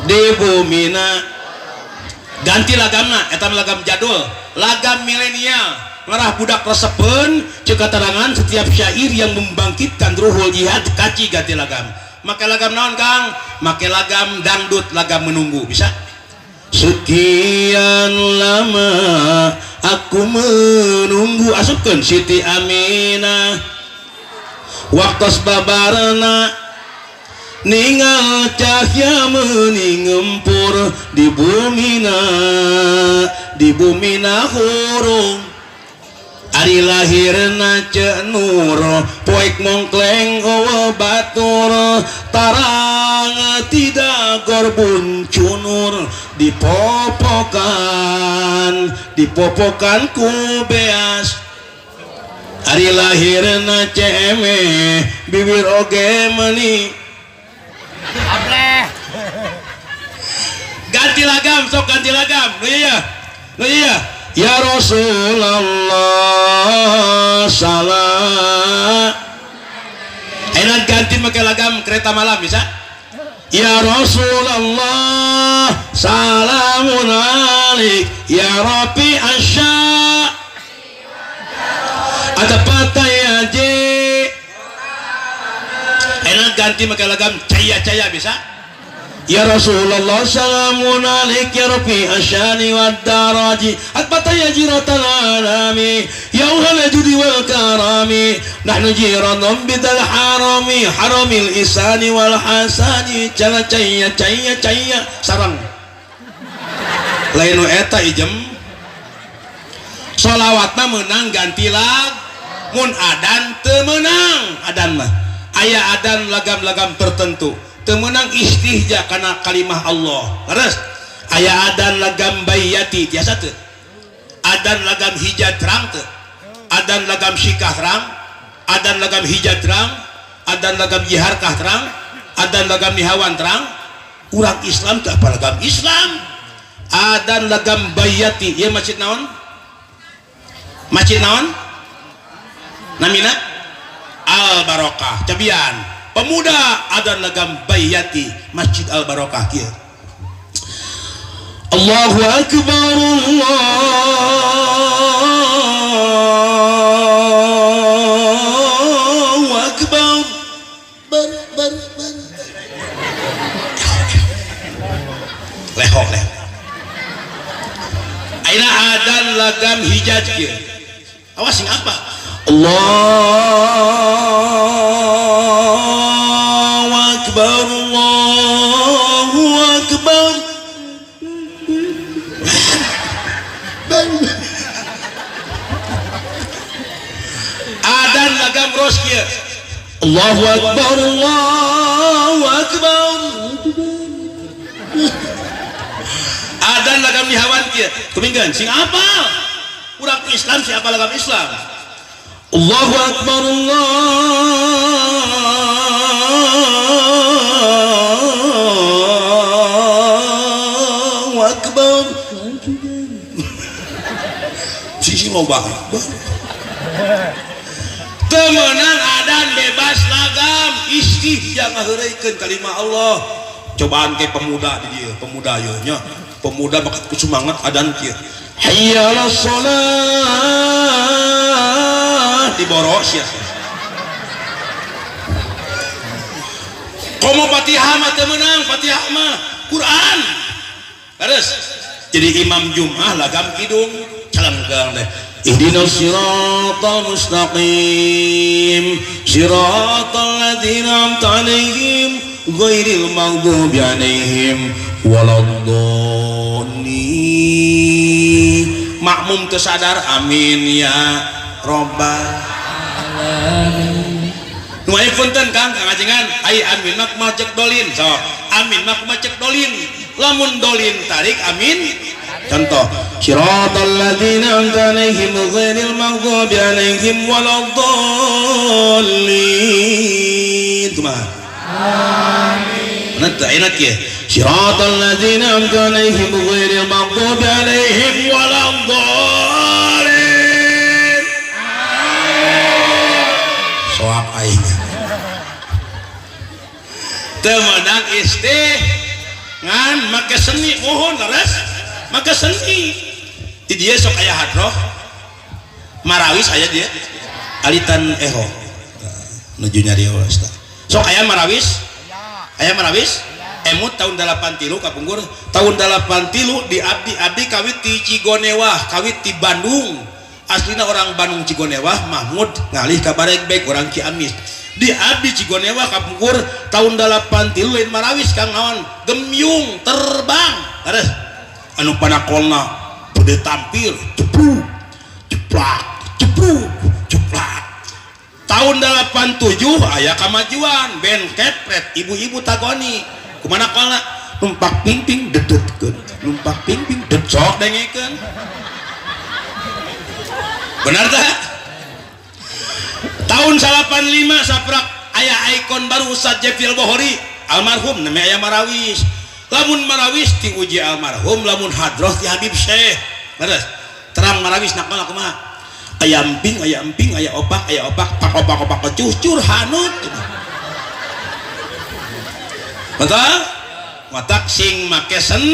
di bumina ganti lagamna eta lagam jadul lagam milenial ngarah budak resepeun ceuk katerangan setiap syair yang membangkitkan ruhul jihad kaci ganti lagam make lagam naon Kang make lagam dangdut lagam menunggu bisa sekian lama aku menunggu asupkeun Siti Aminah waktos babarna ningal cahya meuning ngempur di bumina hurung ari lahirna ceuk nur poek mongkleng eueuh batur tarang tidak gorbun cunur dipopokan ku beas ari lahirna ceme bibir oge meuni ganti lagam sok ganti lagam nu iya ya Rasulullah salam enak ganti make lagam kereta malam bisa ya Rasulullah salamun alik ya Rabbi asya ada pataya je enak ganti make lagam caya bisa ya Rasulullah salamun alaik ya Rabbi asyani wad daraji atbata ya jiratal alami ya uhal judi wal karami nahnu jiranum bidal harami haramil isani wal hasani cala caya sarang lainu eta ijem sholawatna menang ganti lag mun adan teu meunang adan mah aya adan lagam-lagam tertentu temenang istihja karena kalimah Allah terus aya adan lagam bayyati tiasa teu adan lagam hijab terang teu adan lagam sikah terang adan lagam hijab terang adan lagam jiharkah terang adan lagam nihawan terang urang Islam teu apa lagam Islam adan lagam bayyati ieu masjid naon namina Al Barokah cabian pemuda adan lagam bayyati Masjid Al Barokah kieu Allahu akbar Allahu akbar leho aina adan lagam hijaj kieu awas sing apa Allahu akbar Allahu akbar adan lagam ros kieu Allahu akbar Allahu akbar adan lagam nihawan kieu kumingkeun sing apa urang Islam siapa lagam Islam Allahu akbar Allahu akbar sih loba temenang adan bebas lagam istih jangan ngaheureukeun kalimat Allah cobaan ke pemuda di dia pemuda nya pemuda bakat kusumangat adan kieu hayya 'alas shalah diboros ya komo Fatihah mah teu meunang Fatihah mah Quran terus jadi imam Jum'ah lagam kidung calanggang deh ihdinas siratal mustaqim siratal ladzina an'amta 'alaihim ghairil maghdubi 'alaihim waladdallin makmum teu sadar amin ya robbal alamin nu aya punten Kang ngajengan ai amin mak macek dolin so amin mak macek dolin lamun dolin tarik amin contoh siratal ladzina an'amta 'alaihim ghairil maghdubi 'alaihim waladdallin kumaha amin nanti enak ya siratal ladzina an'amta 'alaihim ghairil maghdubi 'alaihim waladdallin soak aing teu meunang istih ngan make seni mohon leres make seni di dia sok aya hadroh marawis aya dia alitan eho nuju nyari ustaz sok aya marawis emut tahun 83 kapungkur tahun 83 di abdi kawit di Cigonewah kawit di Bandung aslina orang Bandung Cigonewah Mahmud ngalih ka Baregbek orang Ciamis di abdi Cigonewah kapungkur tahun 83 lain marawis kang naon gemyung terbang terus anu panakolna pede tampil cepluk ceplak cepluk ceplak tahun 87 aya kamajuan band kepret ibu-ibu tagoni kumana kolna numpak pingping dedetkeun numpak pingping decok dengekeun benar tak tahun 85 saprak aya ikon baru Ustaz Jefil Bohori almarhum namanya aya marawis lamun marawis ti uji almarhum lamun hadroh ti Habib Syekh beres terang marawis nakal kumaha aya emping aya opak pak opak kecucur hanut betul watak sing make sen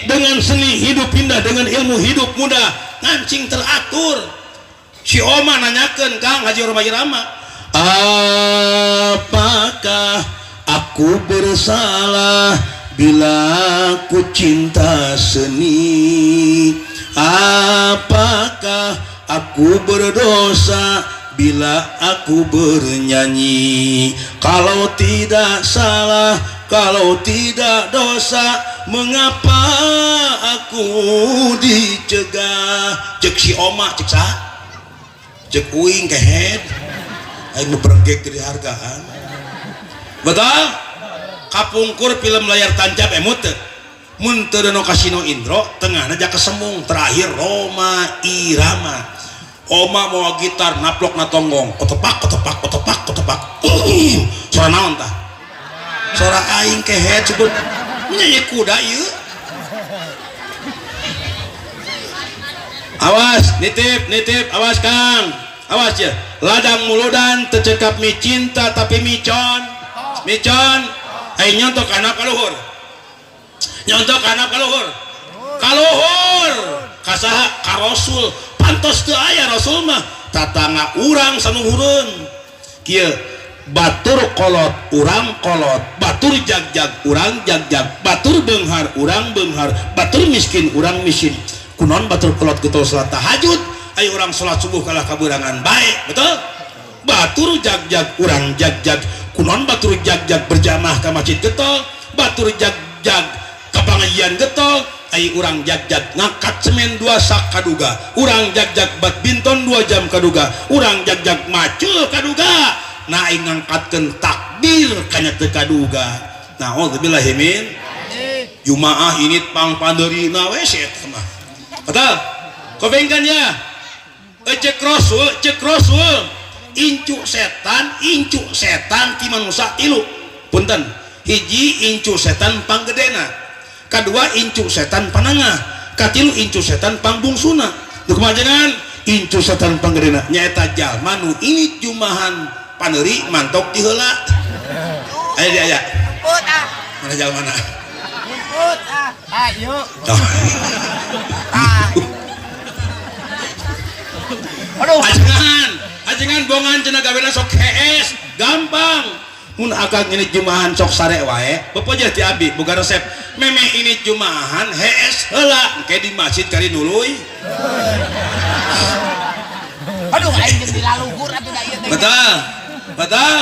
dengan seni hidup indah dengan ilmu hidup muda ngancing teratur si Oma nanyakan Kang Haji Romaji Rama apakah aku bersalah bila aku cinta seni apakah aku berdosa bila aku bernyanyi kalau tidak salah kalau tidak dosa mengapa aku dicegah cek si Oma cek sah cek uing kehead aing bergek dari hargaan betul kapungkur film layar tancap emut mun teu deno kasino Indro tengahna aja kesembung terakhir Roma Irama Oma mau gitar naplok na tonggong kotepak suara naon tah suara aing kehead sebut nyanyi kuda ieu awas nitip awas Kang awas ya ladang muludan tercekap mi cinta tapi micon aing nyontok kana kaluhur kasaha ka Rasul pantos teu aya Rasul mah tatangga urang sanuhurun kieu batur kolot urang kolot batur jagjag urang jagjag batur beunghar urang beunghar batur miskin urang miskin kunon batur kolot getol salat tahajud ayo orang salat subuh kalah kaburangan baik betul batur jagjag urang jagjag kunon batur jagjag berjamaah ka masjid getol batur jagjag ka pangajian getol ayo urang jagjag ngangkat semen 2 sak kaduga urang jagjag badminton 2 jam kaduga urang jagjag macul kaduga nah aing ngangkatkeun takbir kana teu kaduga naudzubillahi min jumaah ini pang pandeurina we set mah betul kobengkan ya cek rasul incu setan ti manusia 3 punten hiji incu setan panggedena kedua incu setan panangah katilu incu setan pangbungsuna nu kumajangan incu setan panggedena nyaeta jalma nu ini jumahan paneri mantok di heula aya di aya Rumput ah. mana jalmana Rumput ah. Ayo. oh. Aduh. ajengan bongan cenah gawena sok hees gampang mun akang ini jumahan sok sare wae bepoja ti abdi boga resep meme ini jumahan hees heula engke di masjid kari nuluy Aduh aing jeung dilaluhur atuh da ieu teh. betul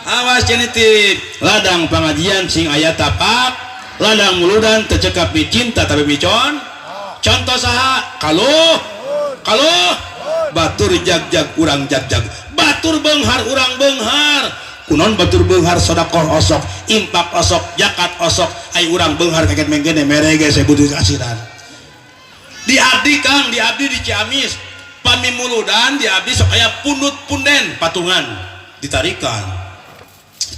awas ceniti ladang pengajian sing aya tapak ladang muludan tecekap mi cinta tapi micon contoh saha kaluh batur jag-jag urang jag-jag batur beunghar urang beunghar kunon batur beunghar sedekah osok impak osok zakat osok ai urang beunghar kaget menggene merege saya butuh asiran di abdi Kang di abdi di Ciamis pami muludan di abdi sok aya pundut punden patungan ditarikan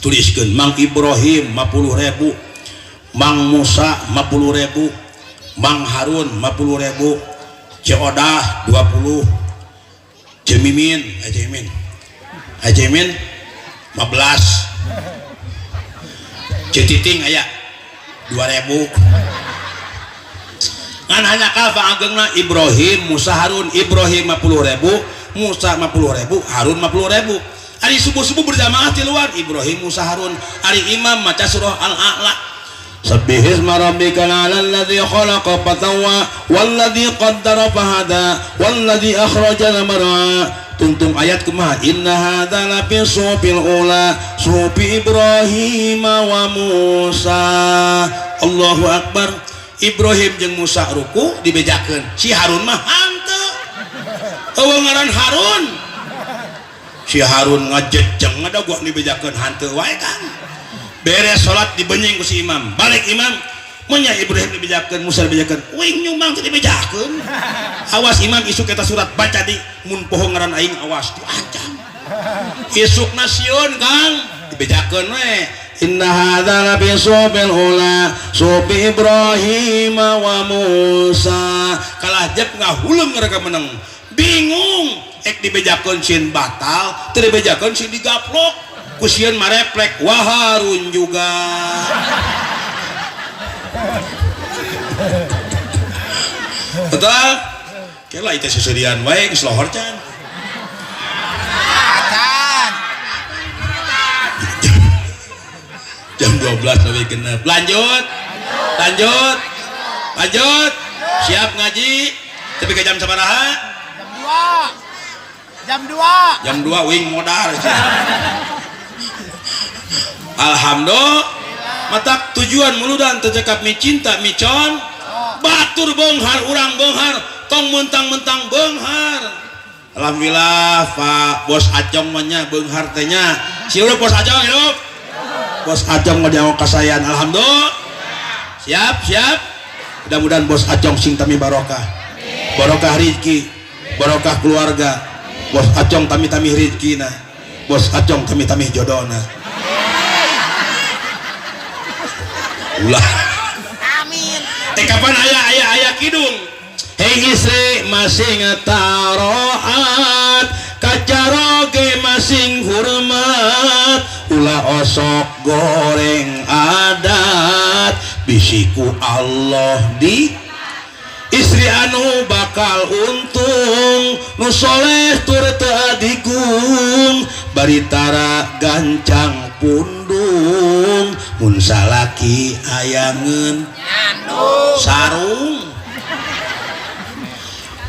tuliskeun Mang Ibrahim 50.000 Mang Musa 50.000 Mang Harun 50.000 Ciodah 20 Jemimin 15 Cetiting aya 2.000 ngan hanya ka agengna Ibrahim Musa Harun Ibrahim 50.000 Musa 50.000 Harun 50.000 ari subuh-subuh berjamaah di luar Ibrahim Musa Harun ari imam maca surah Al-A'la Sabbihisma rabbikal a'lal ladzi khalaqa fatawwa walladzi qaddara fahada walladzi akhrajal mar'a tuntung ayat kumaha inna hadza la fi suhufil ula suhufi Ibrahim wa Musa Allahu akbar Ibrahim jeung Musa ruku dibejakeun si Harun mah hanteu eueuh ngaran Harun si Harun ngajejeng ngadagok dibejakeun hanteu wae Kang beres salat dibenyeng ku si imam balik imam munya Ibrahim dibejakeun Musa dibejakeun uing nyumbang teh dibejakeun awas imam isuk eta surat baca di mun poho ngaran aing awas diancam isuk nasion Kang dibejakeun we inna hadza la fi suhufil ula suhufi Ibrahim wa Musa kalah jep ngahuleung mereka menang bingung ek dibejakeun sieun batal teu dibejakeun sieun digaplok kusian mareflek Waharun juga betul kela itu seserian wae geus lohor can jam 12 lebih genep lanjut siap ngaji tapi ke jam sabaraha Jam 2 wing modal alhamdulillah matak tujuan muludan tercekap mi cinta mi con batur beunghar urang beunghar tong mentang-mentang beunghar alhamdulillah Pak Bos Acong nya beunghar teh nya sieureuk Bos Acong hidup Bos Acong ngadiaw kasayan alhamdulillah siap mudah-mudahan Bos Acong sing tami barokah rezeki barokah keluarga Bos Acong tami-tami rezekina Bos Acong tami-tami jodohna ulah amin kapan aya kidung hei istri masing taroat kacaroge masing hormat ulah osok goreng adat bisiku Allah di istri anu bakal untung nu soleh tur teu adigung baritara gancang pundung mun salaki hayangeun sarung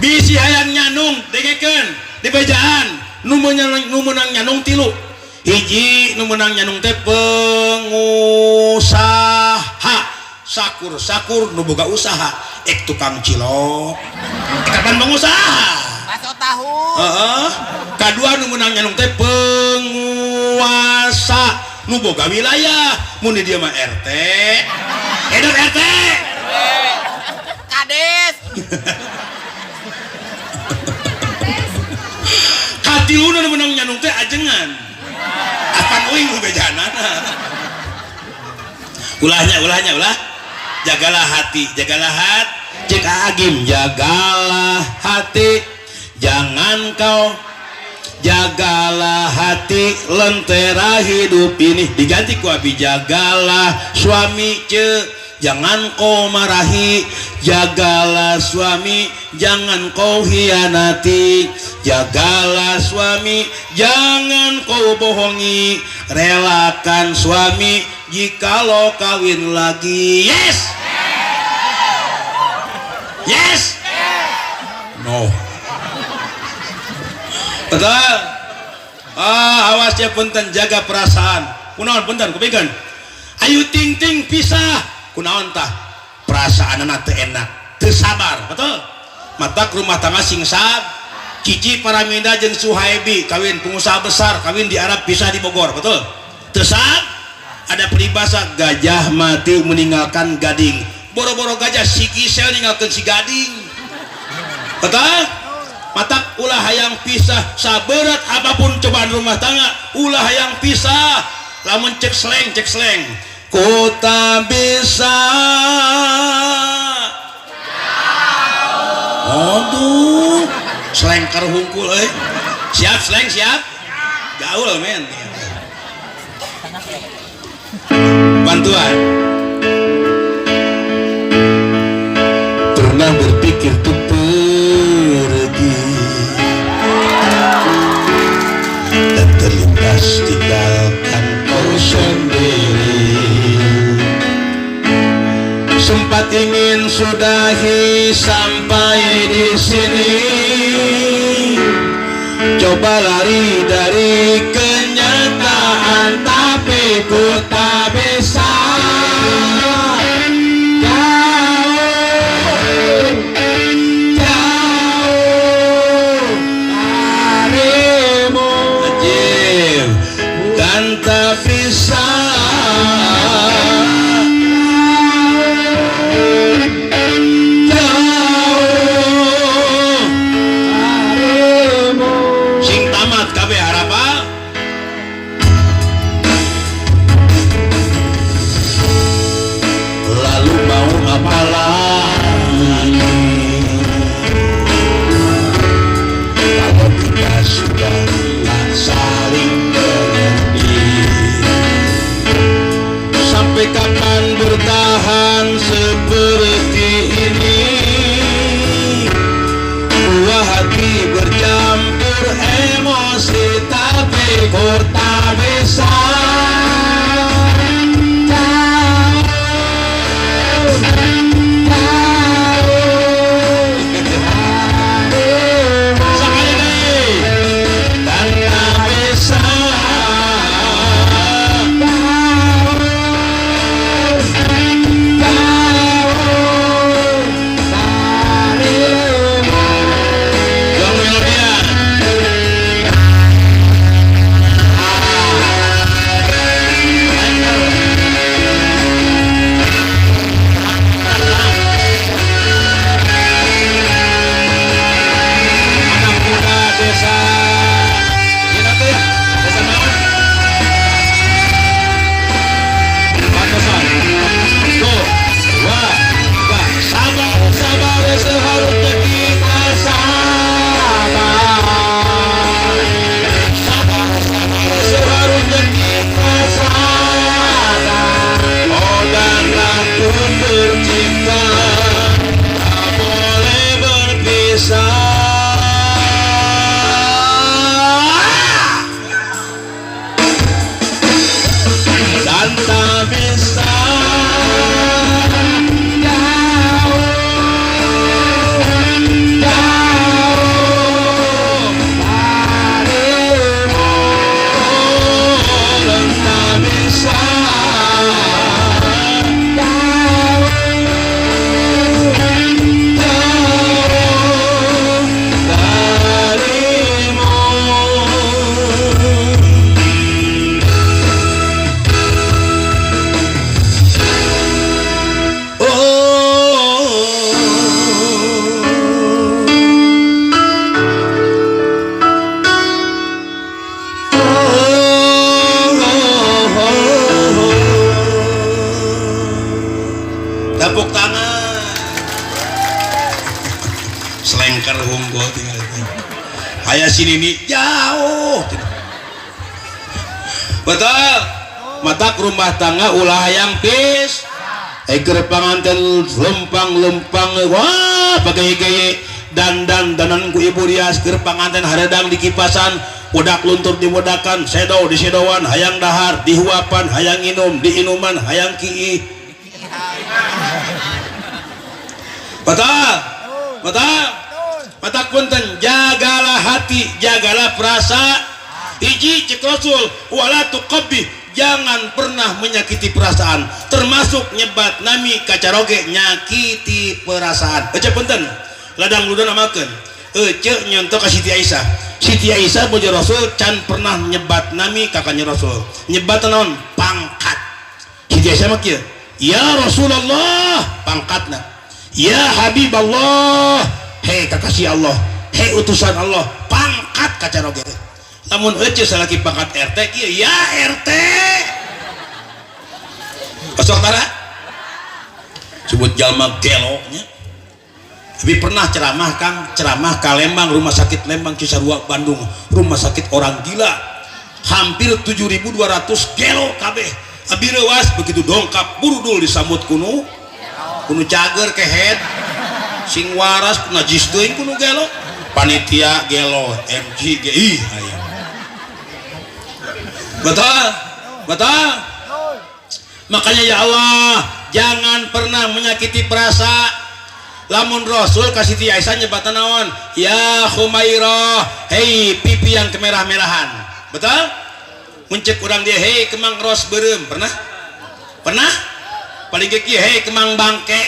bisi hayang nyanung dengekeun di bejaan nu meunang nyanung tilu hiji nu meunang nyanung teh pengusaha sakur nu boga usaha ek tukang cilok kapan pengusaha bakso tahu kadua nu meunang nyanung teh penguasa nu boga wilayah mun dia mah RT edot RT kades katiluna nu meunang nyanung teh ajengan akan uing nu bejanana ulahnya jagalah hati cek agim jagalah hati jangan kau jagalah hati lentera hidup ini diganti ku abi jagalah suami ce jangan kau marahi jagalah suami jangan kau hianati jagalah suami jangan kau bohongi relakan suami jikalau kawin lagi yes yes no betul awas ya punten jaga perasaan kunaon punten kupikeun ayu ting ting pisah kunaon tah perasaan anak teu enak teu sabar betul mata rumah tangga singsab Cici Paraminda jeung Suhaibi kawin pengusaha besar kawin di Arab pisah di Bogor betul teu sab ada peribahasa gajah mati meninggalkan gading boro-boro gajah si Gisel ninggalkeun si gading betul matak ulah hayang pisah saberat apapun cobaan rumah tangga ulah hayang pisah lamun cek sleng ku tak bisa aduh sleng karhungkul siap sleng siap gaul men bantuan pernah berpikir tuh pergi dan terlintas tinggalkan kau sendiri sempat ingin sudahi sampai di sini coba lari dari kenyataan tapi ku tak bisa tak bisa jauh sing tamat kabeh harapa lalu mau apa lagi kalau kita sudah saling sampai kapan bertahan seperti ini dua hati bercampur emosi tapi ku tak bisa tepuk tangan keur hunggul tinggal aya sini nih jauh betul matak rumah tangga ulah hayang pis keur panganten lempang-lempang wah pakai dandan ku ibu rias keur panganten haredang di kipasan udak luntur di wadakan sedo di sedowan hayang dahar dihuapan hayang inum di inuman hayang kiih matak punten jagalah hati jagalah perasa hiji cek Rasul wala tuqabbih jangan pernah menyakiti perasaan termasuk nyebat nami kacaroge nyakiti perasaan ece punten ladang ludan amakeun ece nyontok ka Siti Aisyah bojo Rasul can pernah nyebat nami kakaknya Rasul nyebat naon pangkat Siti Aisyah mah kieu ya Rasulullah pangkatna ya Habiballah hei kakasih Allah hei utusan Allah pangkat kacaroge namun ece salaki pangkat RT kieu ya RT kosong tara sebut jalma gelo nya tapi pernah ceramah Kang ceramah ka Lembang rumah sakit Lembang Cisarua Bandung rumah sakit orang gila hampir 7.200 gelo kabeh abi leuwas begitu dongkap burudul disambut kuno cager kehead sing waras najis teuing kuno gelo panitia gelo MGGI aya betul makanya ya Allah jangan pernah menyakiti perasa lamun Rasul kasih Siti Aisyah nyebatan naon ya Humairah hei pipi yang kemerah-merahan betul muncek urang dia hei kemang ros berem pernah paling keki hei kemang bangke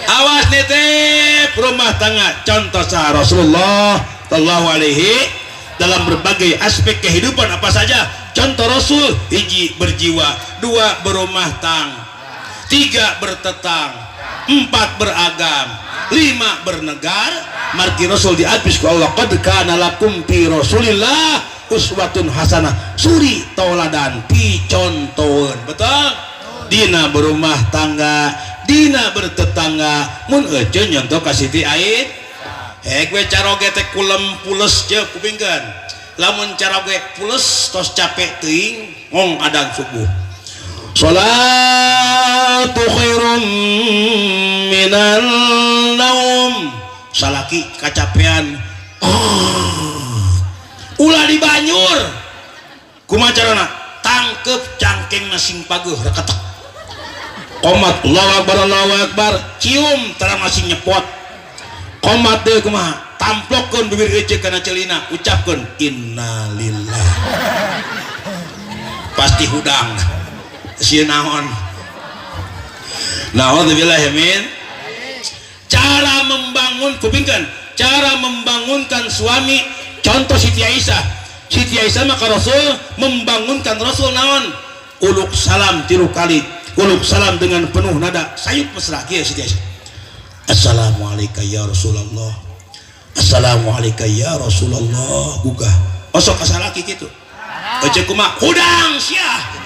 awas nete rumah tangga contoh sah Rasulullah sallallahu alaihi dalam berbagai aspek kehidupan apa saja contoh Rasul hiji berjiwa dua berumah tangga tiga bertetang empat beragam lima bernegara margi Rasul diapis ku Allah qad kana lakum fi Rasulillah uswatun hasanah suri tauladan picontoeun betul dina berumah tangga dina bertetangga mun ece nyontoh ka Siti Aisyah gue caroge teh kulem pules je kupingkeun lamun caroge pules tos capek teuing ngong adan subuh sholatu khairum minan naum salaki kacapean ulah di banyur kumaha carana tangkep cangkeng nasing paguh reketek qomat Allahu akbar cium tara masih nyepot qomat deh kumaha tamplokeun bibir ece kana celina ucapkeun innalillah pasti hudang sieun naon naudzubillahi min cara membangun kupingkeun cara membangunkan suami contoh Siti Aisyah maka Rasul membangunkan Rasul naon uluk salam 3 kali uluk salam dengan penuh nada sayup mesra kieu Siti Aisyah assalamualaikum ya Rasulullah assalamualaikum ya Rasulullah gugah osok kasalaki kitu ece kumaha hudang sia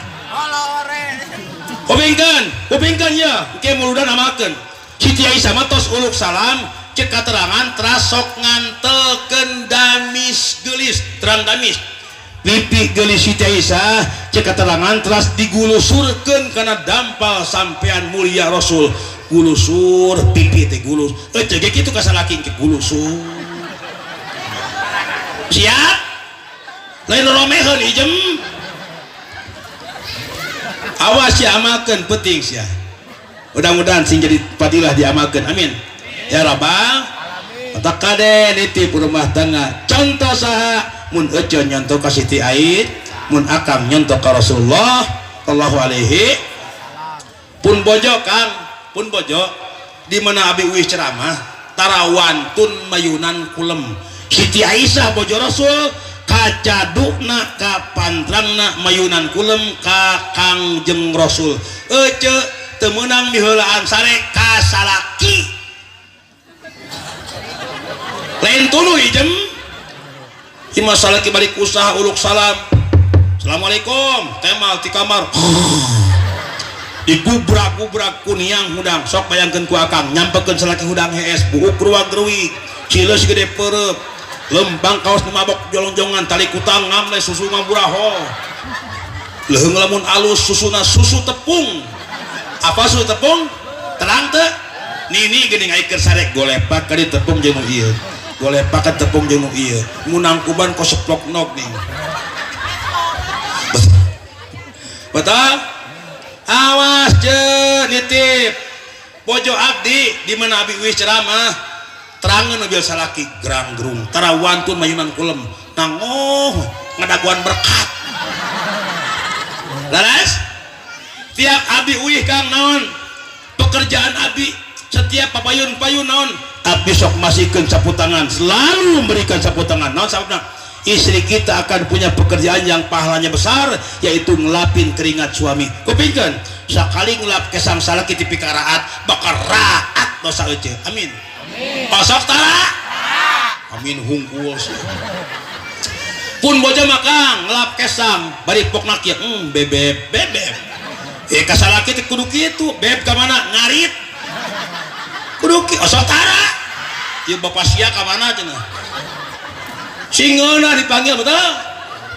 kupingkeun ya engke muludan namakeun Siti Aisyah mah tos uluk salam cek katerangan terasok ngantelkeun damis geulis terang damis pipi geulis Siti Aisyah cek katerangan teras digulusurkeun kana dampal sampean mulia Rasul gulusur pipi teh gulus ece ge kitu kasalaki engke gulusur siap lain romeheun ijem awas ya amalkeun penting sia mudah-mudahan sing jadi fadilah diamalkeun amin ya rabbal otak kade nitip rumah tangga contoh saha mun ece nyontoh ka Siti Aisyah mun akang nyontoh ka Rasulullah sallallahu alaihi pun bojo Kang pun bojo di mana abi uih ceramah tarawantun mayunan kulem Siti Aisyah bojo Rasul kacadukna ka pantrangna mayunan kulem ka Kangjeng Rasul ece teu meunang diheulaan sare ka salaki lain tuluy jem imah salaki balik usaha uluk salam assalamualaikum temal di kamar digubrak-gubrak kuniang hudang sok bayangkeun ku akang nyampekeun salaki hudang hees buuk ruag-ruig cileus gede peureup lembang kaos nu mabok jolong-jolongan tali kutang ngamle susu ngaburaho leheung lamun alus susuna susu tepung apa susu tepung terang teu nini geuning aikeun sarek golepak ka di tepung jeung nu ieu golepak ka tepung jeung nu ieu munang kuban koseplok nog ning betul awas je nitip bojo abdi di mana abdi wis ceramah terangan mobil salaki gerang gerung tara wantun mayunan kulem nangoh ngadaguan berkat laras tiap abdi uih kang naon pekerjaan abdi setiap papayun-payun naon abdi sok masihkeun sapu tangan selalu memberikan sapu tangan naon sababna istri kita akan punya pekerjaan yang pahalanya besar yaitu ngelapin keringat suami kupingkeun sakali ngelap kesang salaki ti pikaraat bakal raat dosa euceun amin pasok tara amin hungkul pun boja makang ngelap kesang bari pokna kieu bebeb kasalaki teh kudu kitu beb ka mana ngarit kudu kieu osok tara ieu bapak sia ka mana cenah singeuna dipanggil betul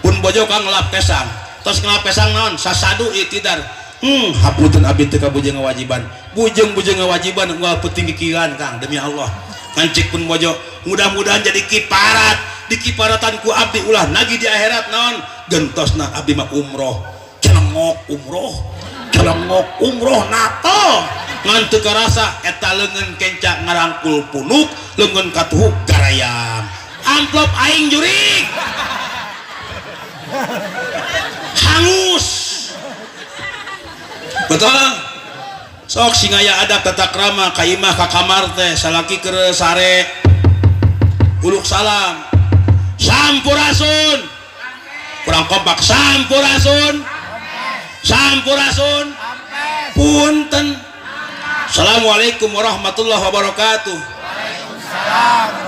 pun bojo kang ngelap kesang terus ngelap kesang naon sasadu iktidar hapunten abdi teu kabujeng ngawajiban bujeng ngawajiban unggal penting kikiran kang demi Allah ngancik pun bojo mudah-mudahan jadi kiparat di kiparatan ku abdi ulah nagi di akhirat naon gentosna abdi mah umroh celengok umroh nato ngan teu karasa eta leungeun kenca ngarangkul punuk leungeun katuhuk garayam amplop aing jurig hangus betul sok singaya adab tata krama kaimah ka kamar teh salaki keur sare uluk salam sampurasun kurang kompak sampurasun punten assalamualaikum warahmatullahi wabarakatuh. Waalaikumsalam.